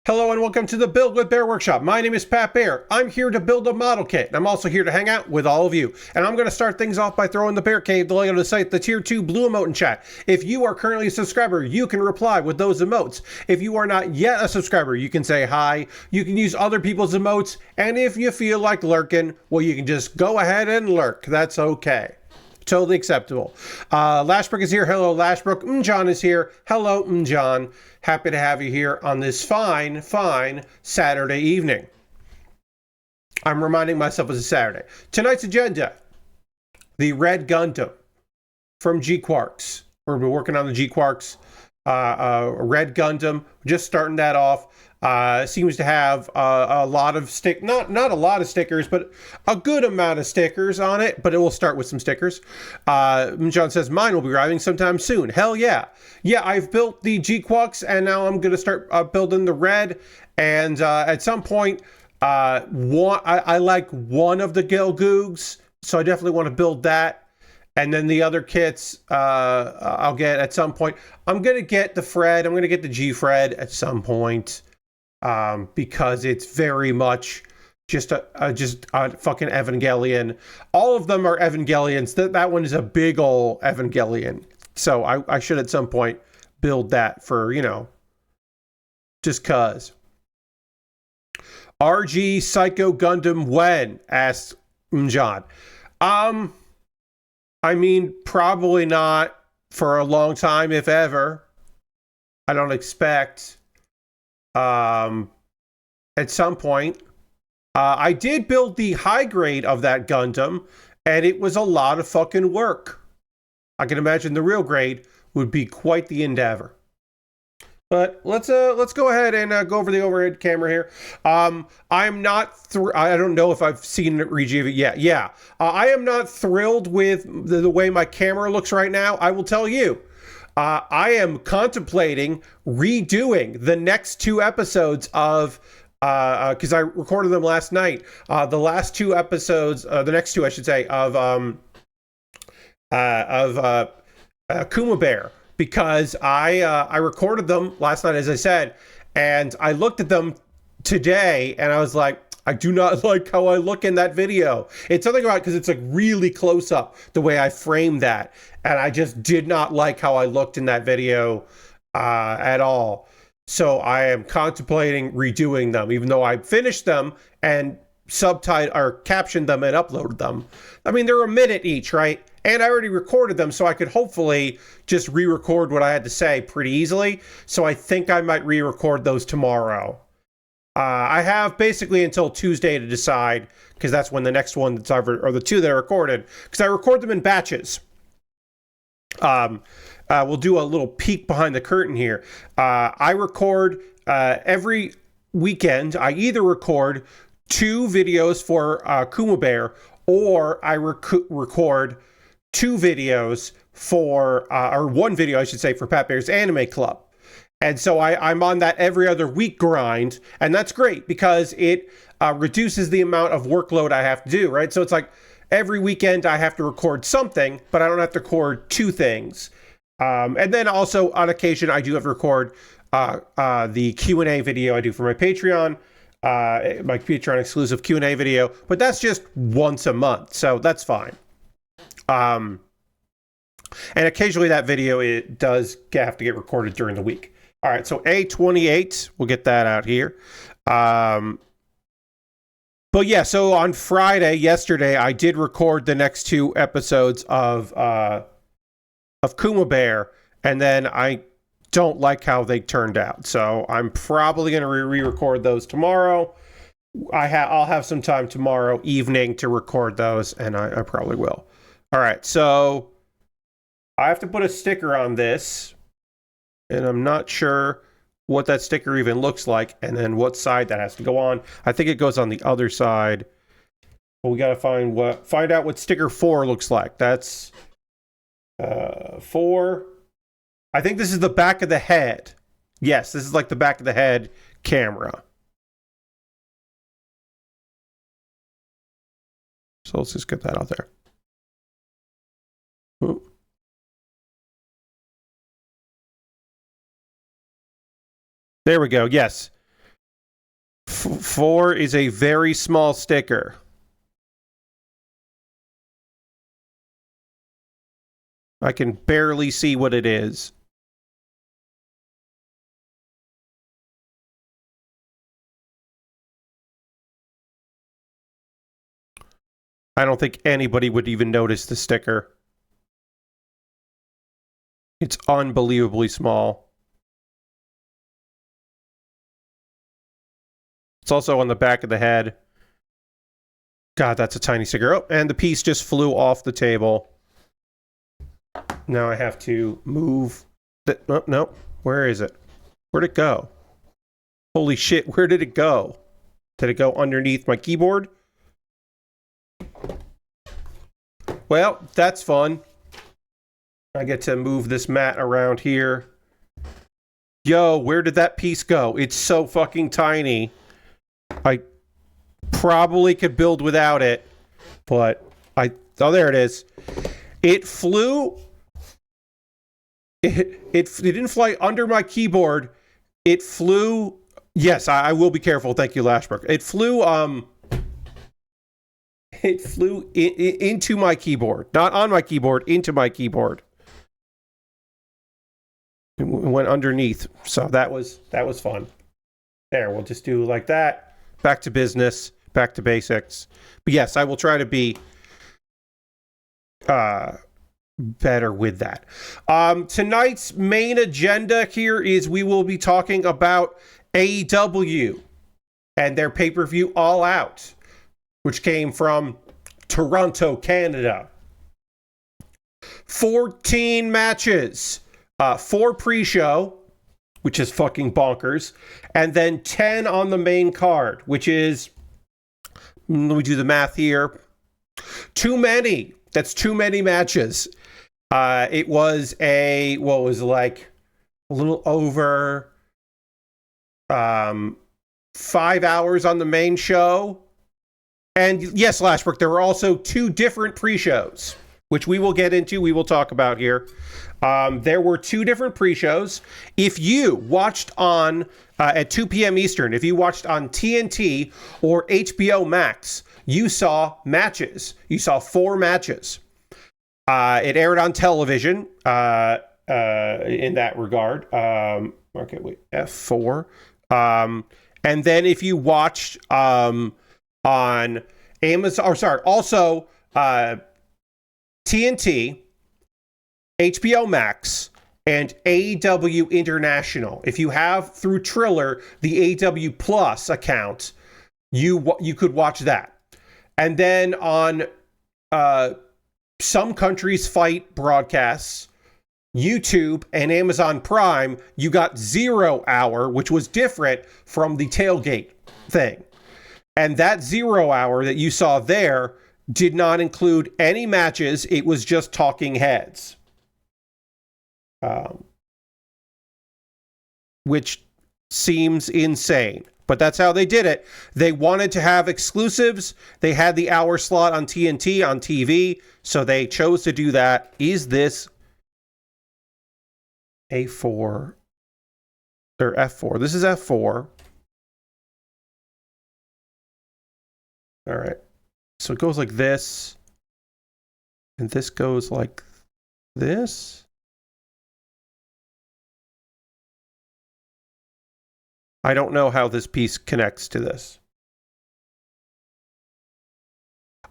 Hello and welcome to the Build with Bear Workshop. My name is Pat Bear. I'm here to build a model kit, and I'm also here to hang out with all of you. And I'm going to start things off by throwing the Bear Cave, the link to the site, the Tier 2 blue emote in chat. If you are currently a subscriber, you can reply with those emotes. If you are not yet a subscriber, you can say hi, you can use other people's emotes, and if you feel like lurking, well, you can just go ahead and lurk. That's okay. Totally acceptable. Lashbrook is here. Hello, Lashbrook. John is here. Hello, John. Happy to have you here on this fine Saturday evening. I'm reminding myself it's a Saturday. Tonight's agenda, the Red Gundam from G-Quarks. We've been working on the G-Quarks Red Gundam. Just starting that off. Seems to have a lot of not a lot of stickers, but a good amount of stickers on it, but it will start with some stickers. John says mine will be arriving sometime soon. Hell yeah. Yeah, I've built the G-Quux and now I'm going to start building the red. And at some point, I like one of the Gelgoogs, so I definitely want to build that. And then the other kits I'll get at some point. I'm going to get the Fred. I'm going to get the G-Fred at some point. Because it's very much just a fucking Evangelion. All of them are Evangelions. That one is a big ol' Evangelion. So I should at some point build that for, you know, just cuz. RG Psycho Gundam when? Asked John. I mean, probably not for a long time, if ever. I don't expect. At some point, I did build the high grade of that Gundam, and it was a lot of fucking work. I can imagine the real grade would be quite the endeavor. But let's go ahead and go over the overhead camera here. I'm not. I don't know if I've seen Regi of it yet. Yeah, I am not thrilled with the way my camera looks right now. I will tell you. I am contemplating redoing the next two episodes of, because I recorded them last night. The last two episodes, the next two, I should say, of Kuma Baer, because I recorded them last night, as I said, and I looked at them today, and I was like, I do not like how I look in that video. It's something about because it's like really close up the way I framed that. And I just did not like how I looked in that video at all. So I am contemplating redoing them, even though I finished them and subtitled or captioned them and uploaded them. I mean, they're a minute each, right? And I already recorded them, so I could hopefully just re-record what I had to say pretty easily. So I think I might re-record those tomorrow. I have basically until Tuesday to decide, because that's when the next one that's over, or the two that are recorded, because I record them in batches. We'll do a little peek behind the curtain here. I record every weekend. I either record two videos for Kuma Baer, or I record two videos for, or one video, I should say, for Pat Bear's Anime Club. And so I'm on that every other week grind, and that's great because it reduces the amount of workload I have to do, right? So it's like every weekend I have to record something, but I don't have to record two things. And then also on occasion I do have to record the Q&A video I do for my Patreon, my Patreon exclusive Q&A video, but that's just once a month, so that's fine. And occasionally that video it does have to get recorded during the week. All right, so A28, we'll get that out here. But yeah, so on Friday, yesterday, I did record the next two episodes of Kuma Baer, and then I don't like how they turned out. So I'm probably going to re-record those tomorrow. I'll have some time tomorrow evening to record those, and I probably will. All right, so I have to put a sticker on this. And I'm not sure what that sticker even looks like and then what side that has to go on. I think it goes on the other side. But we got to find out what sticker 4 looks like. That's 4. I think this is the back of the head. Yes, this is like the back of the head camera. So let's just get that out there. Ooh. There we go. Yes. 4 is a very small sticker. I can barely see what it is. I don't think anybody would even notice the sticker. It's unbelievably small. It's also on the back of the head. God, that's a tiny sticker. Oh, and the piece just flew off the table. Now I have to move. Oh, no, where is it? Where'd it go? Holy shit, where did it go? Did it go underneath my keyboard? Well, that's fun. I get to move this mat around here. Yo, where did that piece go? It's so fucking tiny. I probably could build without it, but oh, there it is. It flew. It didn't fly under my keyboard. It flew. Yes, I will be careful. Thank you, Lashbrook. It flew. It flew into my keyboard, not on my keyboard, into my keyboard. It went underneath, so that was fun. There, we'll just do like that. Back to business, back to basics. But yes, I will try to be better with that. Tonight's main agenda here is we will be talking about AEW and their pay-per-view All Out, which came from Toronto, Canada. 14 matches, 4 pre-show, which is fucking bonkers, and then 10 on the main card, which is, let me do the math here, too many. That's too many matches. It was a little over 5 hours on the main show. And yes, Lashbrook, there were also 2 different pre-shows, which we will get into, we will talk about here. There were 2 different pre-shows. If you watched on, at 2 p.m. Eastern, if you watched on TNT or HBO Max, you saw matches. You saw 4 matches. It aired on television in that regard. Okay, wait, F4. And then if you watched on Amazon, or sorry, also TNT, HBO Max, and AEW International. If you have through Triller the AEW Plus account, you could watch that. And then on Some Countries Fight broadcasts, YouTube, and Amazon Prime, you got 0 hour, which was different from the tailgate thing. And that 0 hour that you saw there did not include any matches. It was just talking heads. Which seems insane. But that's how they did it. They wanted to have exclusives. They had the hour slot on TNT, on TV, so they chose to do that. Is this A4 or F4? This is F4. All right. So it goes like this. And this goes like this. I don't know how this piece connects to this.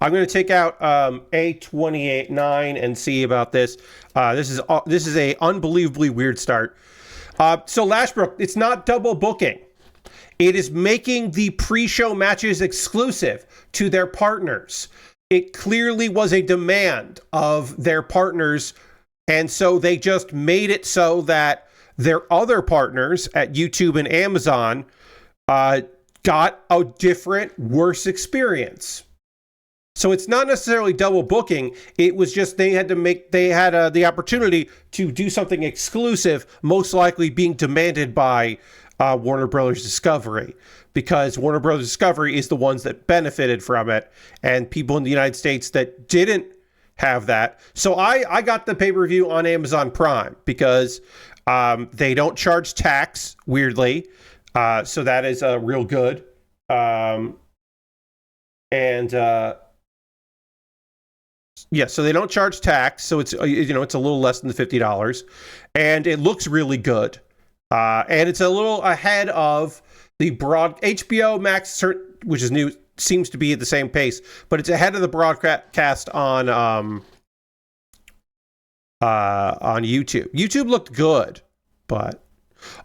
I'm going to take out A28.9 and see about this. This is a unbelievably weird start. So Lashbrook, it's not double booking. It is making the pre-show matches exclusive to their partners. It clearly was a demand of their partners, and so they just made it so that their other partners at YouTube and Amazon got a different, worse experience. So it's not necessarily double booking. It was just they had the opportunity to do something exclusive, most likely being demanded by Warner Brothers Discovery, because Warner Brothers Discovery is the ones that benefited from it, and people in the United States that didn't have that. So I got the pay-per-view on Amazon Prime because they don't charge tax, weirdly. So that is real good. And yeah, so they don't charge tax, so it's it's a little less than the $50, and it looks really good. And it's a little ahead of the broad HBO Max, which is new, seems to be at the same pace, but it's ahead of the broadcast on YouTube. YouTube looked good, but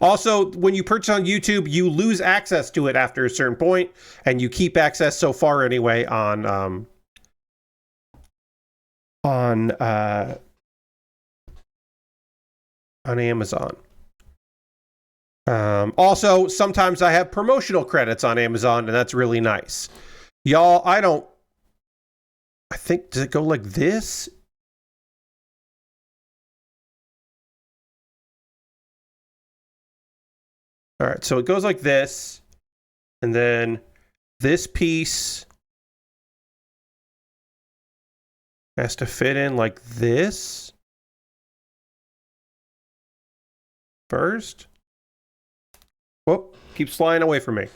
also when you purchase on YouTube, you lose access to it after a certain point, and you keep access so far anyway on Amazon. Also, sometimes I have promotional credits on Amazon, and that's really nice. Y'all, I think, does it go like this? All right, so it goes like this, and then this piece has to fit in like this first. Whoop, keeps flying away from me.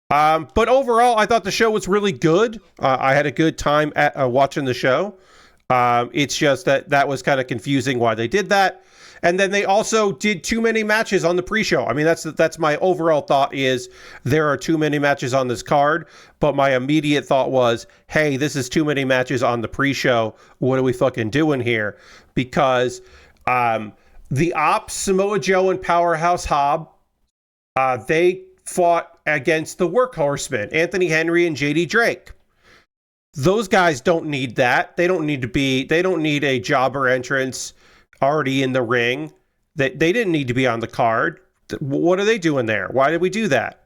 But overall, I thought the show was really good. I had a good time at watching the show. It's just that was kind of confusing why they did that. And then they also did too many matches on the pre-show. I mean, that's my overall thought is there are too many matches on this card. But my immediate thought was, hey, this is too many matches on the pre-show. What are we fucking doing here? Because the Ops, Samoa Joe, and Powerhouse Hobb, they fought against the Workhorsemen, Anthony Henry and JD Drake. Those guys don't need that. They don't need a jobber entrance already in the ring. They didn't need to be on the card. What are they doing there? Why did we do that?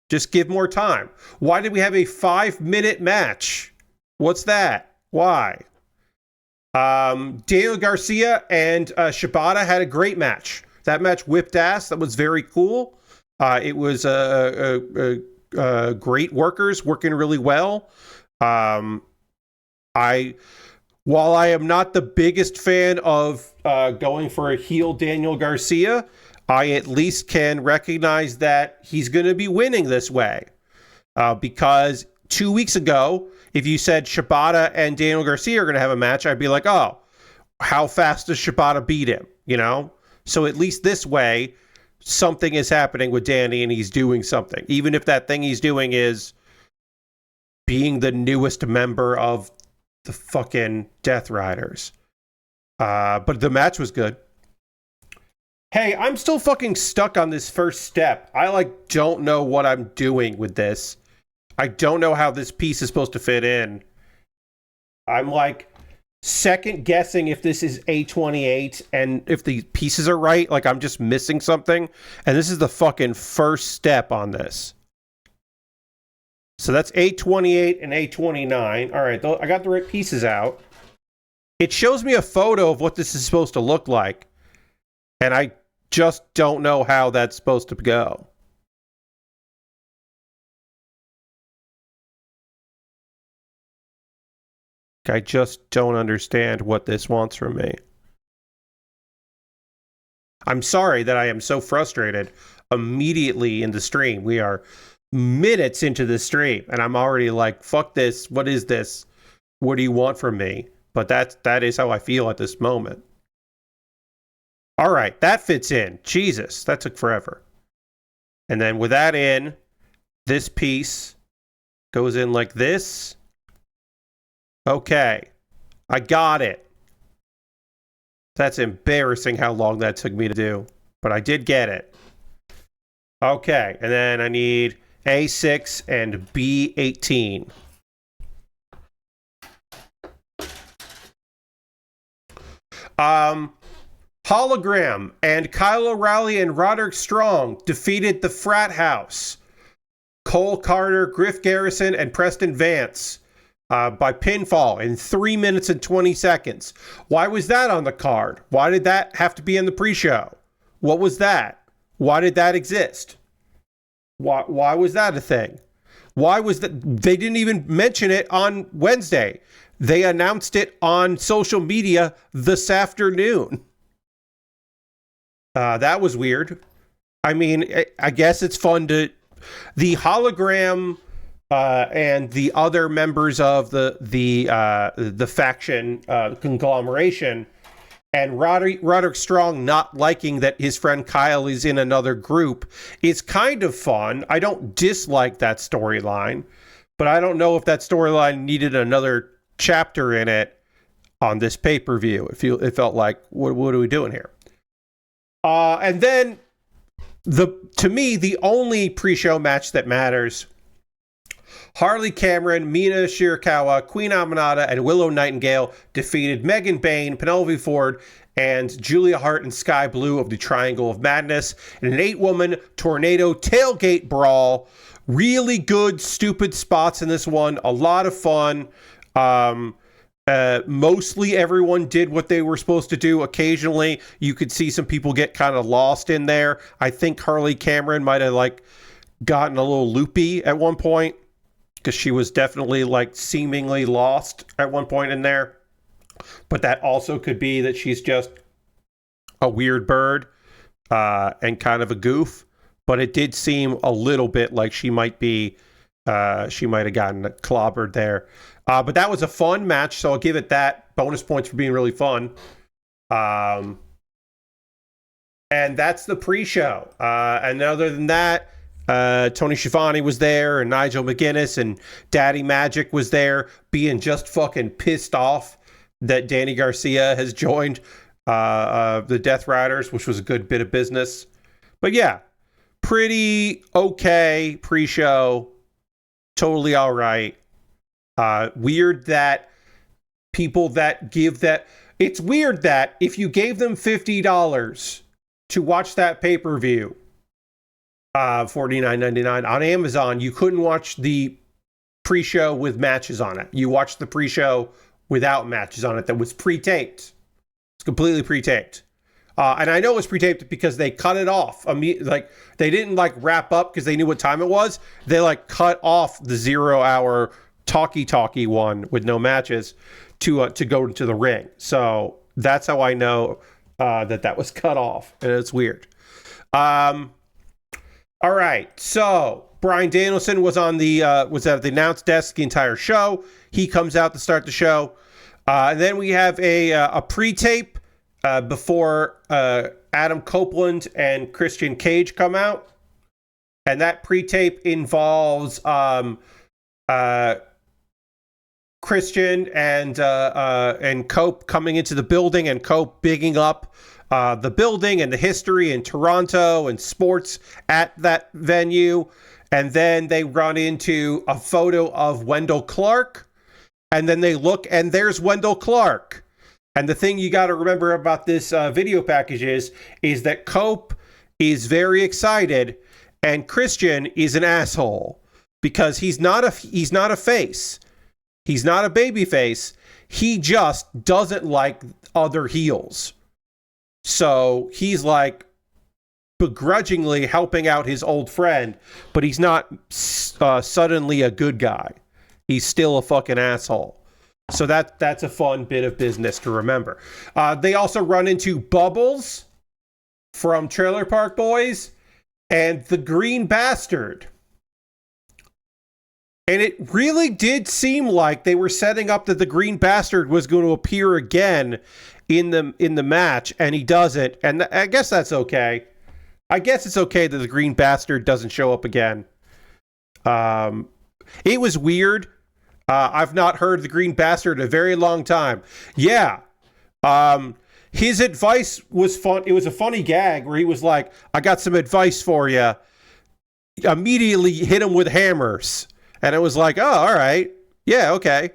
Just give more time. Why did we have a 5-minute match? What's that? Why? Daniel Garcia and Shibata had a great match. That match whipped ass. That was very cool. It was great workers working really well. While I am not the biggest fan of going for a heel Daniel Garcia, I at least can recognize that he's going to be winning this way. Because 2 weeks ago, if you said Shibata and Daniel Garcia are going to have a match, I'd be like, oh, how fast does Shibata beat him? So at least this way, something is happening with Danny and he's doing something. Even if that thing he's doing is being the newest member of the fucking Death Riders. But the match was good. Hey, I'm still fucking stuck on this first step. I don't know what I'm doing with this. I don't know how this piece is supposed to fit in. I'm second guessing if this is A28 and if the pieces are right. I'm just missing something. And this is the fucking first step on this. So that's A28 and A29. All right, I got the right pieces out. It shows me a photo of what this is supposed to look like. And I just don't know how that's supposed to go. I just don't understand what this wants from me. I'm sorry that I am so frustrated immediately in the stream. We are minutes into the stream and I'm already fuck this. What is this? What do you want from me? But that is how I feel at this moment. All right, that fits in. Jesus, that took forever. And then with that in, this piece goes in like this. Okay, I got it. That's embarrassing how long that took me to do, but I did get it. Okay, and then I need A6 and B18. Hologram and Kyle O'Reilly and Roderick Strong defeated the Frat House. Cole Carter, Griff Garrison, and Preston Vance by pinfall in 3 minutes and 20 seconds. Why was that on the card? Why did that have to be in the pre-show? What was that? Why did that exist? Why was that a thing? Why was that? They didn't even mention it on Wednesday. They announced it on social media this afternoon. That was weird. I mean, I guess it's fun to the hologram and the other members of the faction conglomeration, and Roderick Strong not liking that his friend Kyle is in another group is kind of fun. I don't dislike that storyline, but I don't know if that storyline needed another chapter in it on this pay-per-view. It felt like, what are we doing here? And then, to me, the only pre-show match that matters: Harley Cameron, Mina Shirakawa, Queen Aminata, and Willow Nightingale defeated Megan Bayne, Penelope Ford, and Julia Hart and Sky Blue of the Triangle of Madness in an 8-woman tornado tailgate brawl. Really good, stupid spots in this one. A lot of fun. Mostly everyone did what they were supposed to do. Occasionally, you could see some people get kind of lost in there. I think Harley Cameron might have gotten a little loopy at one point, because she was definitely seemingly lost at one point in there. But that also could be that she's just a weird bird and kind of a goof. But it did seem a little bit like she might have gotten clobbered there. But that was a fun match, so I'll give it that. Bonus points for being really fun. And that's the pre-show. And other than that, Tony Schiavone was there, and Nigel McGuinness, and Daddy Magic was there, being just fucking pissed off that Danny Garcia has joined the Death Riders, which was a good bit of business. But yeah, pretty okay pre-show. Totally all right. Weird that people that give that... It's weird that if you gave them $50 to watch that pay-per-view, $49.99 on Amazon, you couldn't watch the pre-show with matches on it. You watched the pre-show without matches on it that was pre-taped. It's completely pre-taped. And I know it was pre-taped because they cut it off. They didn't wrap up because they knew what time it was. They cut off the 0-hour talkie one with no matches to go into the ring. So that's how I know that was cut off, and it's weird. All right, so Bryan Danielson was at the announce desk the entire show. He comes out to start the show. And then we have a pre-tape before Adam Copeland and Christian Cage come out. And that pre-tape involves Christian and Cope coming into the building, and Cope bigging up the building and the history in Toronto and sports at that venue. And then they run into a photo of Wendell Clark, and then they look, and there's Wendell Clark. And the thing you got to remember about this video package is that Cope is very excited, and Christian is an asshole, because he's not a face. He's not a baby face. He just doesn't like other heels. So he's begrudgingly helping out his old friend, but he's not suddenly a good guy. He's still a fucking asshole. So that's a fun bit of business to remember. They also run into Bubbles from Trailer Park Boys and the Green Bastard. And it really did seem like they were setting up that the Green Bastard was going to appear again in the match, and he doesn't. And I guess that's okay. I guess it's okay that the Green Bastard doesn't show up again. It was weird. I've not heard the Green Bastard in a very long time. Yeah. His advice was fun. It was a funny gag where he was like, I got some advice for you. Immediately hit him with hammers. And it was like, oh, all right. Yeah, okay.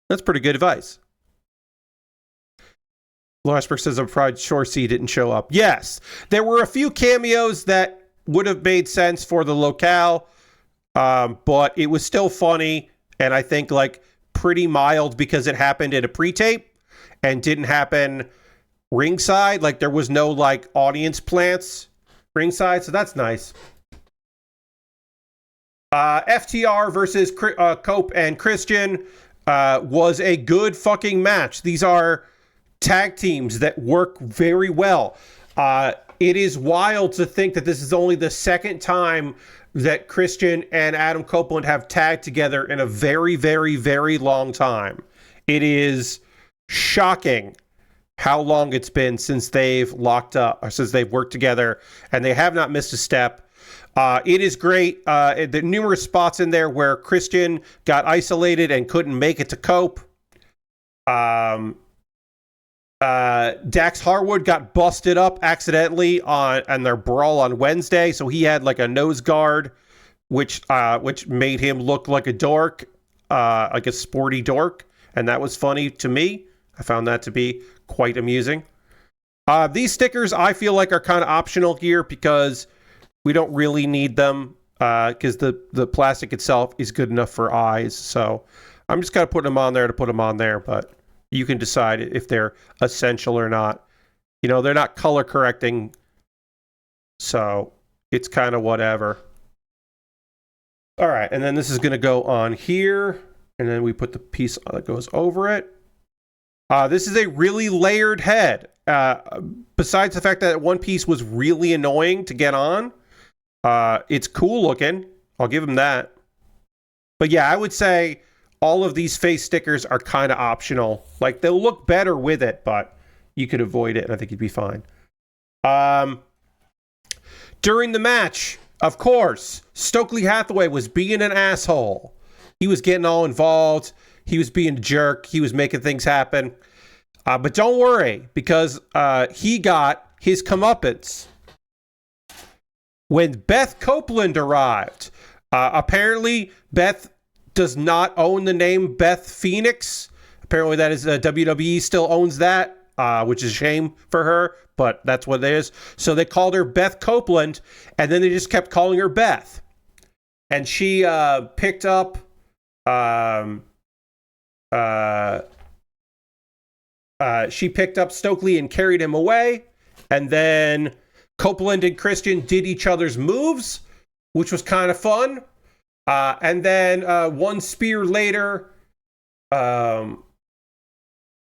That's pretty good advice. Lawrenceburg says, I'm proud Shorsey didn't show up. Yes, there were a few cameos that would have made sense for the locale, but it was still funny, and I think pretty mild because it happened in a pre-tape and didn't happen ringside. There was no audience plants ringside, so that's nice. FTR versus Cope and Christian was a good fucking match. These are tag teams that work very well. it is wild to think that this is only the second time that Christian and Adam Copeland have tagged together in a very, very, very long time. It is shocking how long it's been since they've locked up, or since they've worked together, and they have not missed a step. It is great. There are numerous spots in there where Christian got isolated and couldn't make it to Cope. Dax Harwood got busted up accidentally on their brawl on Wednesday, so he had like a nose guard, which made him look like a dork, like a sporty dork, and that was funny to me. I found that to be quite amusing. These stickers I feel like are kind of optional here because we don't really need them because the plastic itself is good enough for eyes. So I'm just kind of putting them on there to put them on there, but you can decide if they're essential or not. You know, they're not color correcting, so it's kind of whatever. All right, and then this is going to go on here, and then we put the piece that goes over it. This is a really layered head. Besides the fact that one piece was really annoying to get on, it's cool looking. I'll give him that. But yeah, I would say all of these face stickers are kind of optional. Like, they'll look better with it, but you could avoid it, and I think you'd be fine. During the match, of course, Stokely Hathaway was being an asshole. He was getting all involved. He was being a jerk. He was making things happen. But don't worry, because he got his comeuppance when Beth Copeland arrived. Apparently, Beth does not own the name Beth Phoenix. Apparently that is WWE still owns that, which is a shame for her, but that's what it is. So they called her Beth Copeland, and then they just kept calling her Beth. And she picked up Stokely and carried him away, and then Copeland and Christian did each other's moves, which was kind of fun. And then one spear later,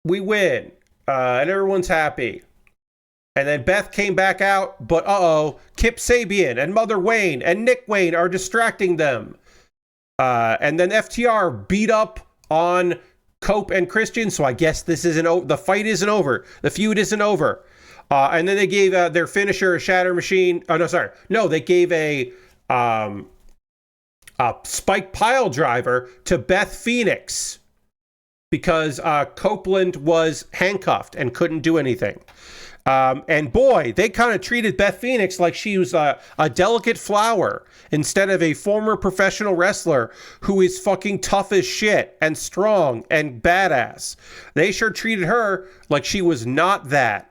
we win, and everyone's happy. And then Beth came back out, but Kip Sabian and Mother Wayne and Nick Wayne are distracting them. And then FTR beat up on Cope and Christian, so I guess this isn't the fight isn't over. The feud isn't over. And then they gave their finisher, a Shatter Machine. Oh, no, sorry. No, they gave a spike pile driver to Beth Phoenix because Copeland was handcuffed and couldn't do anything. And boy, they kind of treated Beth Phoenix like she was a delicate flower instead of a former professional wrestler who is fucking tough as shit and strong and badass. They sure treated her like she was not that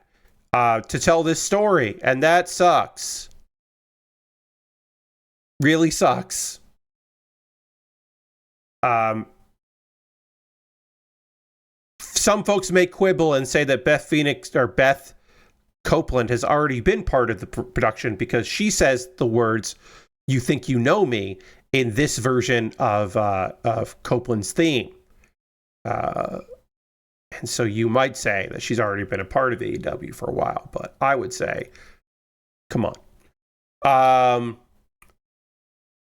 to tell this story, and that sucks. Really sucks. Some folks may quibble and say that Beth Copeland has already been part of the production because she says the words "You think you know me" in this version of Copeland's theme, and so you might say that she's already been a part of AEW for a while. But I would say, come on.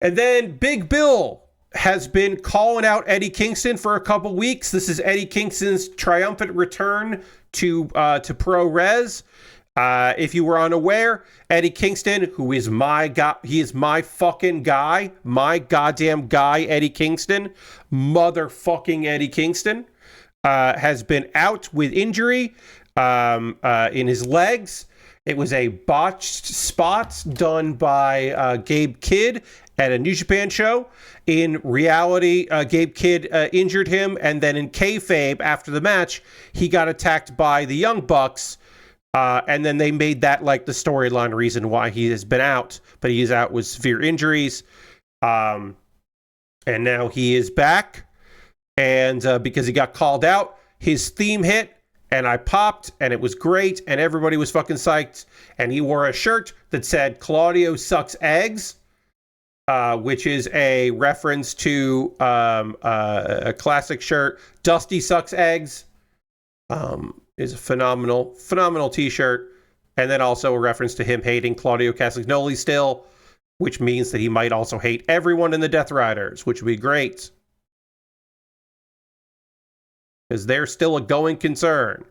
And then Big Bill has been calling out Eddie Kingston for a couple weeks. This is Eddie Kingston's triumphant return to Pro Res. If you were unaware, Eddie Kingston, who is my guy, he is my fucking guy, my goddamn guy, Eddie Kingston, motherfucking Eddie Kingston, has been out with injury in his legs. It was a botched spot done by Gabe Kidd at a New Japan show. In reality, Gabe Kidd injured him, and then in kayfabe, after the match, he got attacked by the Young Bucks, and then they made that like the storyline reason why he has been out, but he is out with severe injuries, and now he is back, and because he got called out, his theme hit, and I popped, and it was great, and everybody was fucking psyched, and he wore a shirt that said, "Claudio sucks eggs," which is a reference to a classic shirt. Dusty Sucks Eggs is a phenomenal t-shirt. And then also a reference to him hating Claudio Castagnoli still, which means that he might also hate everyone in the Death Riders, which would be great. Because they're still a going concern.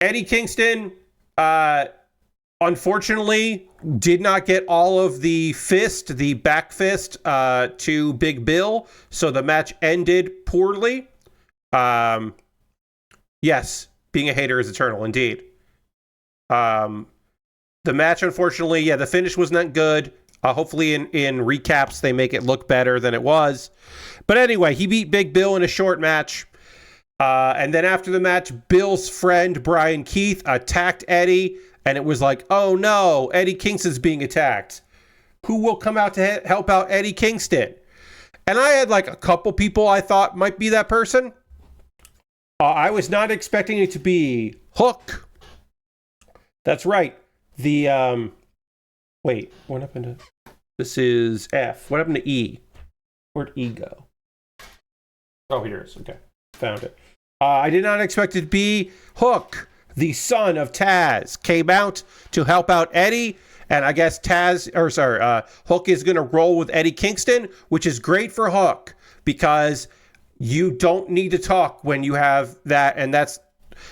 Eddie Kingston, unfortunately, did not get all of the back fist, to Big Bill, so the match ended poorly. Yes, being a hater is eternal, indeed. The match, unfortunately, yeah, the finish was not good. Hopefully in recaps they make it look better than it was. But anyway, he beat Big Bill in a short match. And then after the match, Bill's friend, Brian Keith, attacked Eddie. And it was like, oh no, Eddie Kingston's being attacked. Who will come out to help out Eddie Kingston? And I had like a couple people I thought might be that person. I was not expecting it to be Hook. That's right. The, wait, what happened to... This is F. What happened to E? Where'd E go? Oh, here it is. Okay. Found it. I did not expect it to be Hook, the son of Taz, came out to help out Eddie. And I guess Hook is going to roll with Eddie Kingston, which is great for Hook because you don't need to talk when you have that. And that's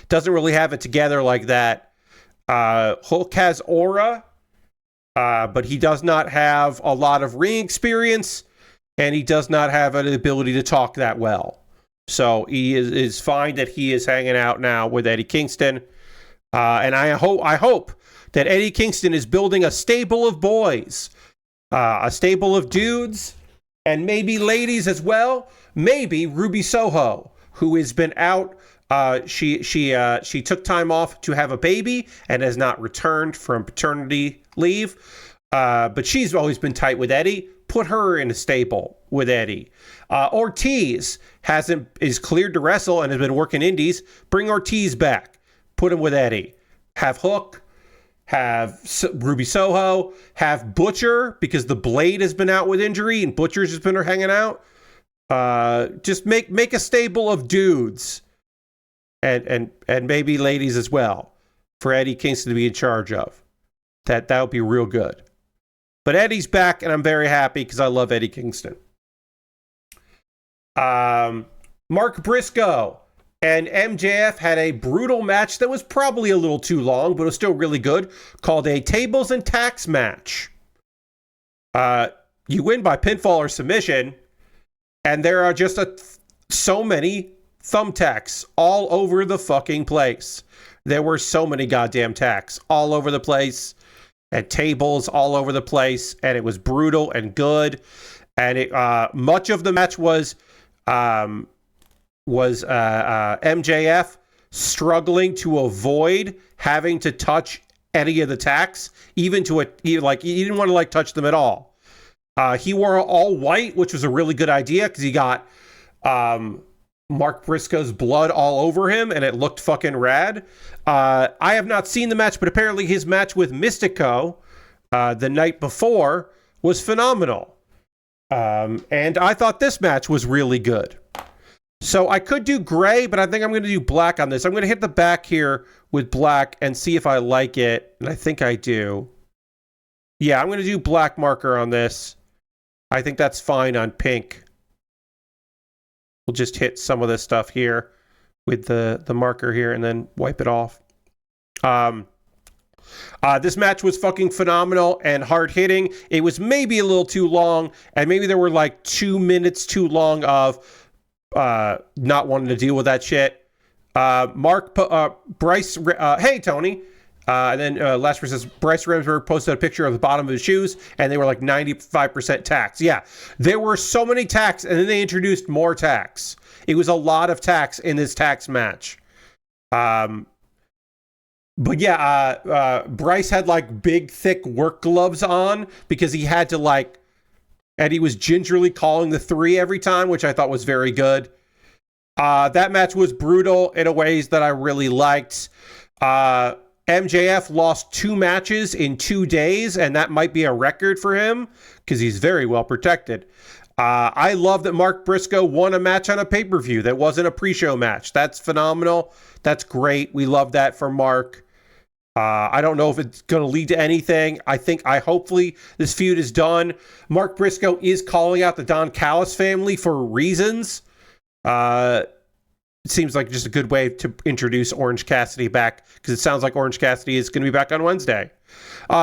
doesn't really have it together like that. Hook has aura, but he does not have a lot of ring experience, and he does not have an ability to talk that well. So he is fine that he is hanging out now with Eddie Kingston. And I hope that Eddie Kingston is building a stable of boys, a stable of dudes, and maybe ladies as well. Maybe Ruby Soho, who has been out. She took time off to have a baby and has not returned from paternity leave. But she's always been tight with Eddie. Put her in a stable with Eddie. Ortiz is cleared to wrestle and has been working indies. Bring Ortiz back. Put him with Eddie. Have Hook. Have Ruby Soho. Have Butcher, because the Blade has been out with injury and Butcher's just been hanging out. Just make a stable of dudes. And maybe ladies as well, for Eddie Kingston to be in charge of. That would be real good. But Eddie's back, and I'm very happy because I love Eddie Kingston. Mark Briscoe and MJF had a brutal match that was probably a little too long, but it was still really good, called a Tables and Tacks match. You win by pinfall or submission, and there are just so many thumbtacks all over the fucking place. There were so many goddamn tacks all over the place and tables all over the place, and it was brutal and good. And it much of the match was MJF struggling to avoid having to touch any of the tacks, even to he didn't want to touch them at all. He wore all white, which was a really good idea because he got Mark Briscoe's blood all over him, and it looked fucking rad. I have not seen the match, but apparently his match with Mystico the night before was phenomenal. And I thought this match was really good. So I could do gray, but I think I'm going to do black on this. I'm going to hit the back here with black and see if I like it. And I think I do. Yeah, I'm going to do black marker on this. I think that's fine on pink. We'll just hit some of this stuff here with the marker here and then wipe it off. This match was fucking phenomenal and hard hitting. It was maybe a little too long, and maybe there were like 2 minutes too long of not wanting to deal with that shit. Bryce, hey Tony. And then last person says Bryce Remsburg posted a picture of the bottom of his shoes, and they were like 95% tacks. Yeah, there were so many tacks, and then they introduced more tacks. It was a lot of tacks in this tax match. But yeah, Bryce had like big, thick work gloves on because he had to and he was gingerly calling the 3 every time, which I thought was very good. That match was brutal in a ways that I really liked. MJF lost 2 matches in 2 days, and that might be a record for him because he's very well protected. I love that Mark Briscoe won a match on a pay-per-view that wasn't a pre-show match. That's phenomenal. That's great. We love that for Mark. I don't know if it's going to lead to anything. Hopefully this feud is done. Mark Briscoe is calling out the Don Callis family for reasons. It seems like just a good way to introduce Orange Cassidy back, because it sounds like Orange Cassidy is going to be back on Wednesday.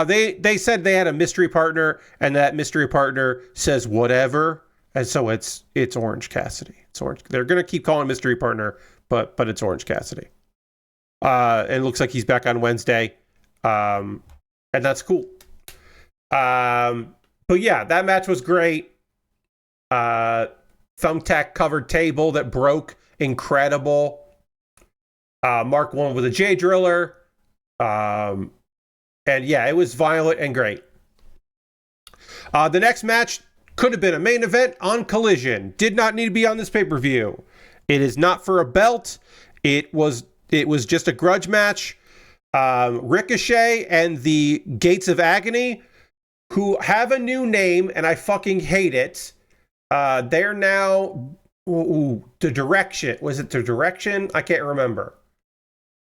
They said they had a mystery partner, and that mystery partner says whatever, and so it's Orange Cassidy. It's Orange. They're going to keep calling mystery partner, but it's Orange Cassidy. And it looks like he's back on Wednesday, and that's cool. But yeah, that match was great. Thumbtack covered table that broke. Incredible. Mark won with a J Driller. And yeah, it was violent and great. The next match could have been a main event on Collision. Did not need to be on this pay-per-view. It is not for a belt. It was just a grudge match. Ricochet and the Gates of Agony, who have a new name, and I fucking hate it. They're now... The Direction. Was it the Direction? I can't remember.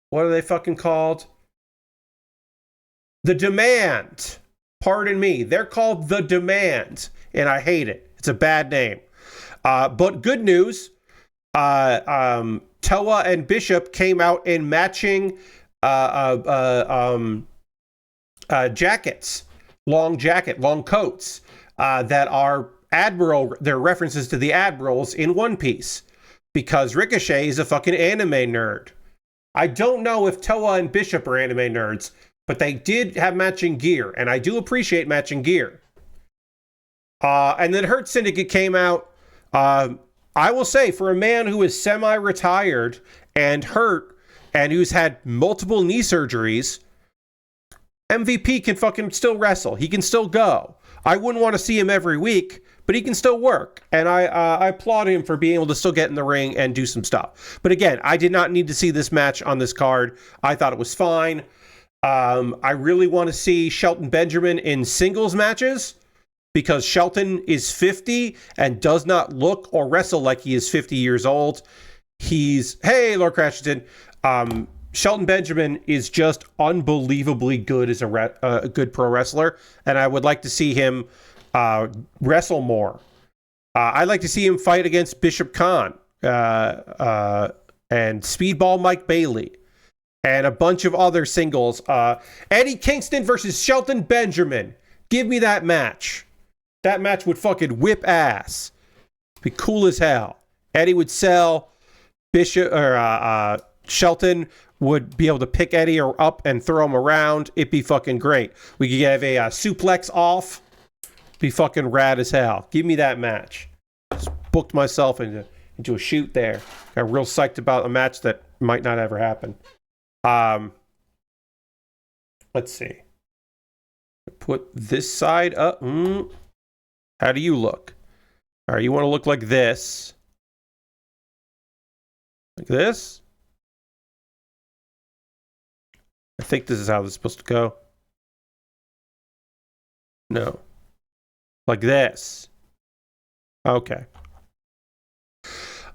What are they fucking called? The Demand. Pardon me. They're called The Demand, and I hate it. It's a bad name. But good news. Toa and Bishop came out in matching jackets. Long coats that are Admiral, they're references to the Admirals in One Piece, because Ricochet is a fucking anime nerd. I don't know if Toa and Bishop are anime nerds, but they did have matching gear, and I do appreciate matching gear. And then Hurt Syndicate came out. I will say, for a man who is semi-retired and hurt, and who's had multiple knee surgeries, MVP can fucking still wrestle. He can still go. I wouldn't want to see him every week, but he can still work, and I applaud him for being able to still get in the ring and do some stuff. But again, I did not need to see this match on this card. I thought it was fine. I really want to see Shelton Benjamin in singles matches, because Shelton is 50 and does not look or wrestle like he is 50 years old. Hey, Lord Crashington. Shelton Benjamin is just unbelievably good as a good pro wrestler, and I would like to see him wrestle more. I'd like to see him fight against Bishop Khan and Speedball Mike Bailey and a bunch of other singles. Eddie Kingston versus Shelton Benjamin. Give me that match. That match would fucking whip ass. Be cool as hell. Eddie would sell. Bishop or Shelton would be able to pick Eddie up and throw him around. It'd be fucking great. We could have a suplex off. Be fucking rad as hell. Give me that match. Just booked myself into a shoot there. Got real psyched about a match that might not ever happen. Let's see. Put this side up. How do you look? All right, you want to look like this. Like this? I think this is how this is supposed to go. No. Like this. Okay.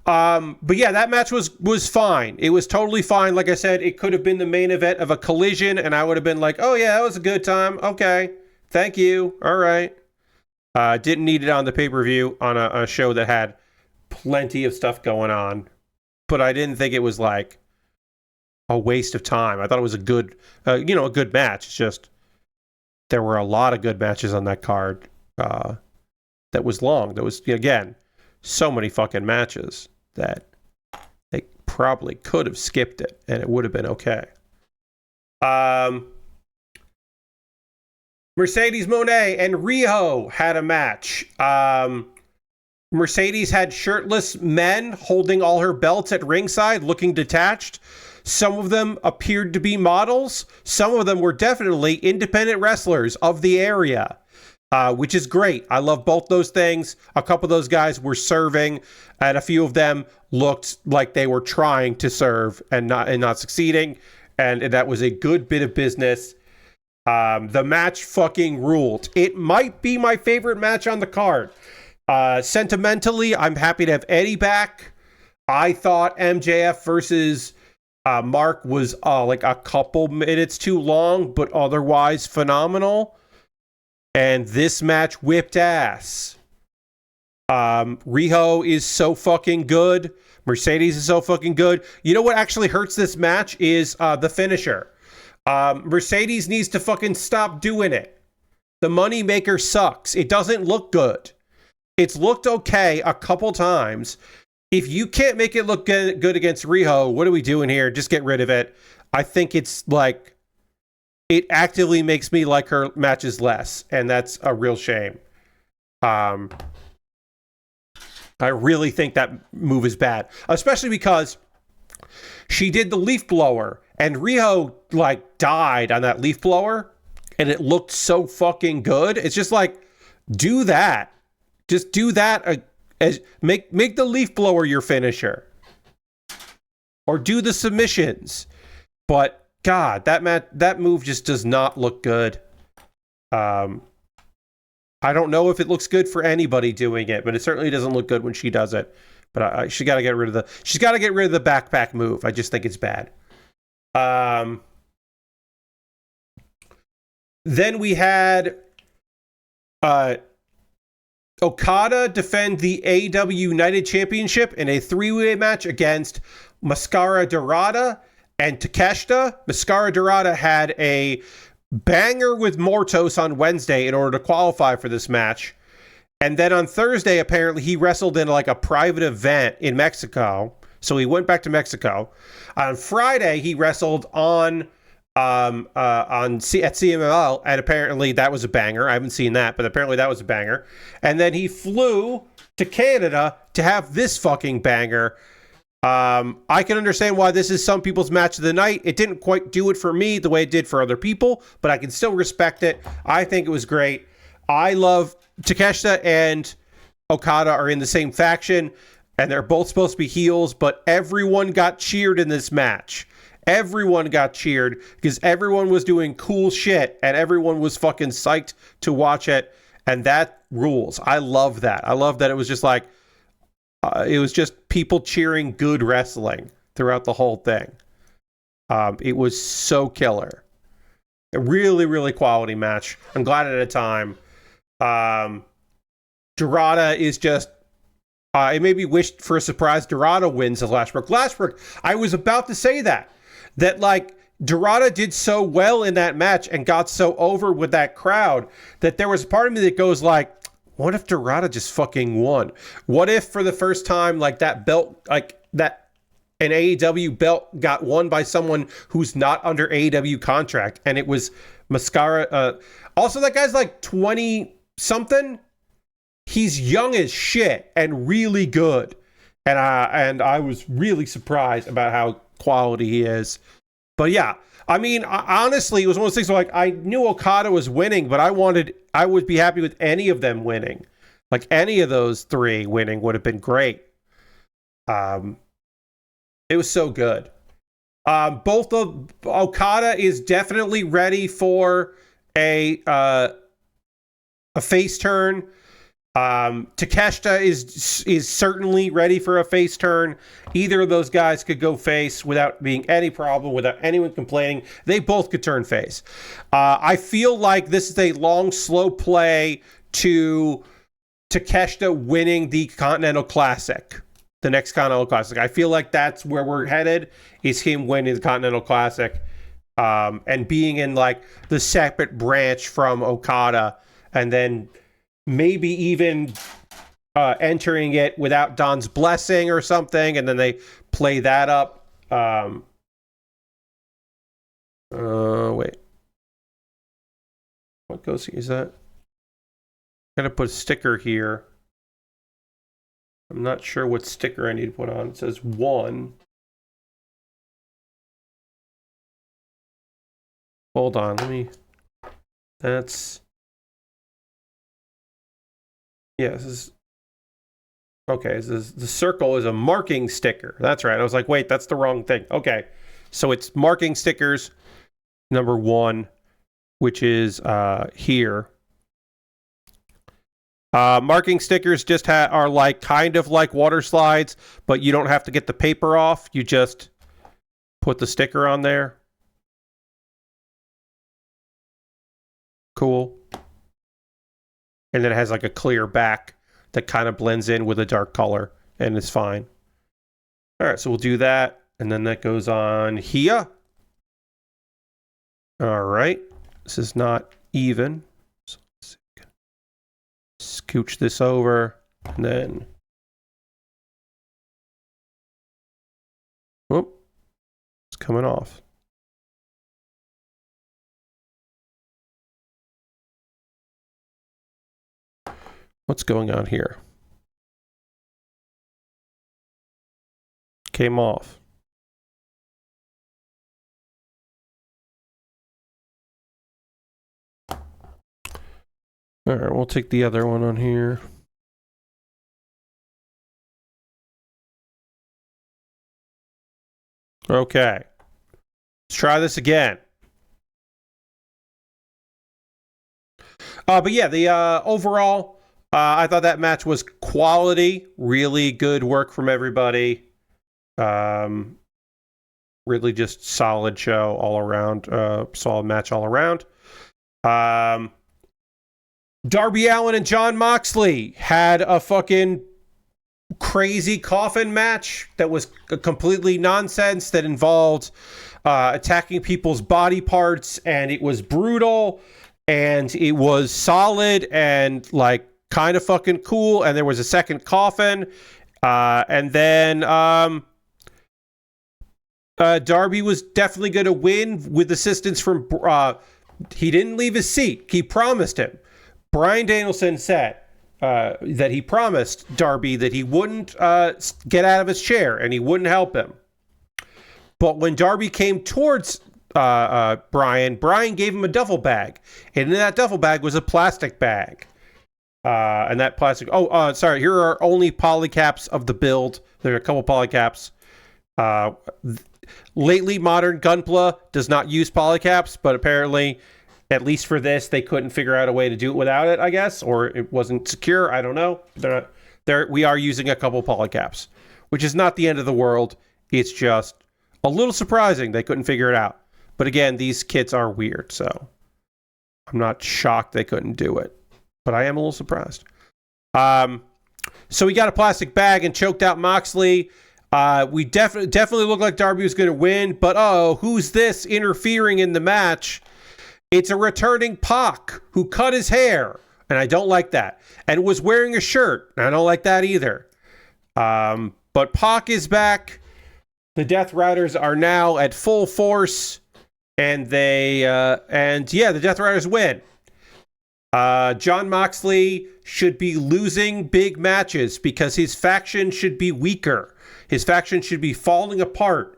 But yeah, that match was fine. It was totally fine. Like I said, it could have been the main event of a Collision, and I would have been like, oh yeah, that was a good time. Okay. Thank you. All right. Didn't need it on the pay-per-view on a show that had plenty of stuff going on. But I didn't think it was like a waste of time. I thought it was a good match. It's just there were a lot of good matches on that card that was long. There was, again, so many fucking matches that they probably could have skipped it and it would have been okay. Mercedes Moné and Riho had a match. Mercedes had shirtless men holding all her belts at ringside, looking detached. Some of them appeared to be models. Some of them were definitely independent wrestlers of the area, which is great. I love both those things. A couple of those guys were serving, and a few of them looked like they were trying to serve and not succeeding. And that was a good bit of business. The match fucking ruled. It might be my favorite match on the card. Sentimentally, I'm happy to have Eddie back. I thought MJF versus Mark was like a couple minutes too long, but otherwise phenomenal. And this match whipped ass. Riho is so fucking good. Mercedes is so fucking good. You know what actually hurts this match is the finisher. Mercedes needs to fucking stop doing it. The Moneymaker sucks. It doesn't look good. It's looked okay a couple times. If you can't make it look good against Riho, what are we doing here? Just get rid of it. I think it's like, it actively makes me like her matches less, and that's a real shame. I really think that move is bad, especially because she did the leaf blower, and Riho like died on that leaf blower, and it looked so fucking good. It's just like, do that. Just do that. Make the leaf blower your finisher, or do the submissions. But God, that move just does not look good. I don't know if it looks good for anybody doing it, but it certainly doesn't look good when she does it. But she got to get rid of the backpack move. I just think it's bad. Then we had Okada defend the AEW United Championship in a 3-way match against Mascara Dorada and Takeshita. Mascara Dorada had a banger with Mortos on Wednesday in order to qualify for this match. And then on Thursday, apparently, he wrestled in like a private event in Mexico. So he went back to Mexico. On Friday, he wrestled at CMLL, and apparently that was a banger. I haven't seen that, but apparently that was a banger. And then he flew to Canada to have this fucking banger. I can understand why this is some people's match of the night. It didn't quite do it for me the way it did for other people, but I can still respect it. I think it was great. I love Takeshita and Okada are in the same faction, and they're both supposed to be heels, but everyone got cheered in this match. Everyone got cheered because everyone was doing cool shit and everyone was fucking psyched to watch it, and that rules. I love that. I love that it was just like, it was just people cheering good wrestling throughout the whole thing. It was so killer. A really, really quality match. I'm glad at a time. Dorada is just, it made me wish for a surprise Dorada wins as Lashbrook. Lashbrook, I was about to say that like Dorada did so well in that match and got so over with that crowd that there was a part of me that goes like, what if Dorada just fucking won? What if for the first time, like that belt, like that an AEW belt got won by someone who's not under AEW contract, and it was Mascara. Also, that guy's like 20 something. He's young as shit and really good. And I was really surprised about how quality he is. But yeah, I mean, honestly, it was one of those things where, like, I knew Okada was winning, but I would be happy with any of them winning. Like, any of those three winning would have been great. It was so good. Both of Okada is definitely ready for a face turn. Takeshita is certainly ready for a face turn. Either of those guys could go face without being any problem, without anyone complaining. They both could turn face. I feel like this is a long, slow play to Takeshita winning the Continental Classic, the next Continental Classic. I feel like that's where we're headed, is him winning the Continental Classic, and being in like the separate branch from Okada, and then maybe even entering it without Don's blessing or something, and then they play that up. Wait. What goes is that? I'm gonna put a sticker here. I'm not sure what sticker I need to put on. It says 1. Hold on, that's... Yeah, this is... Okay, the circle is a marking sticker. That's right. I was like, wait, that's the wrong thing. Okay, so it's marking stickers, number 1, which is here. Marking stickers just are like kind of like water slides, but you don't have to get the paper off. You just put the sticker on there. Cool. And then it has like a clear back that kind of blends in with a dark color, and it's fine. All right, so we'll do that, and then that goes on here. All right, this is not even. So let's scooch this over, and then, whoop, it's coming off. What's going on here? Came off. All right, we'll take the other one on here. Okay. Let's try this again. But yeah, the overall, I thought that match was quality. Really good work from everybody. Really just solid show all around. Solid match all around. Darby Allin and Jon Moxley had a fucking crazy coffin match that was completely nonsense, that involved attacking people's body parts, and it was brutal, and it was solid and like kind of fucking cool. And there was a second coffin, and then Darby was definitely going to win with assistance from he didn't leave his seat. He promised him. Bryan Danielson said that he promised Darby that he wouldn't get out of his chair and he wouldn't help him. But when Darby came towards Bryan gave him a duffel bag. And in that duffel bag was a plastic bag. And that plastic... sorry. Here are only polycaps of the build. There are a couple polycaps. Lately, modern Gunpla does not use polycaps, but apparently... At least for this, they couldn't figure out a way to do it without it, I guess, or it wasn't secure. I don't know. We are using a couple polycaps, which is not the end of the world. It's just a little surprising they couldn't figure it out. But again, these kits are weird, so I'm not shocked they couldn't do it. But I am a little surprised. So we got a plastic bag and choked out Moxley. We definitely looked like Darby was going to win, but who's this interfering in the match? It's a returning Pac who cut his hair, and I don't like that, and was wearing a shirt, and I don't like that either. But Pac is back. The Death Riders are now at full force, and the Death Riders win. Jon Moxley should be losing big matches because his faction should be weaker. His faction should be falling apart.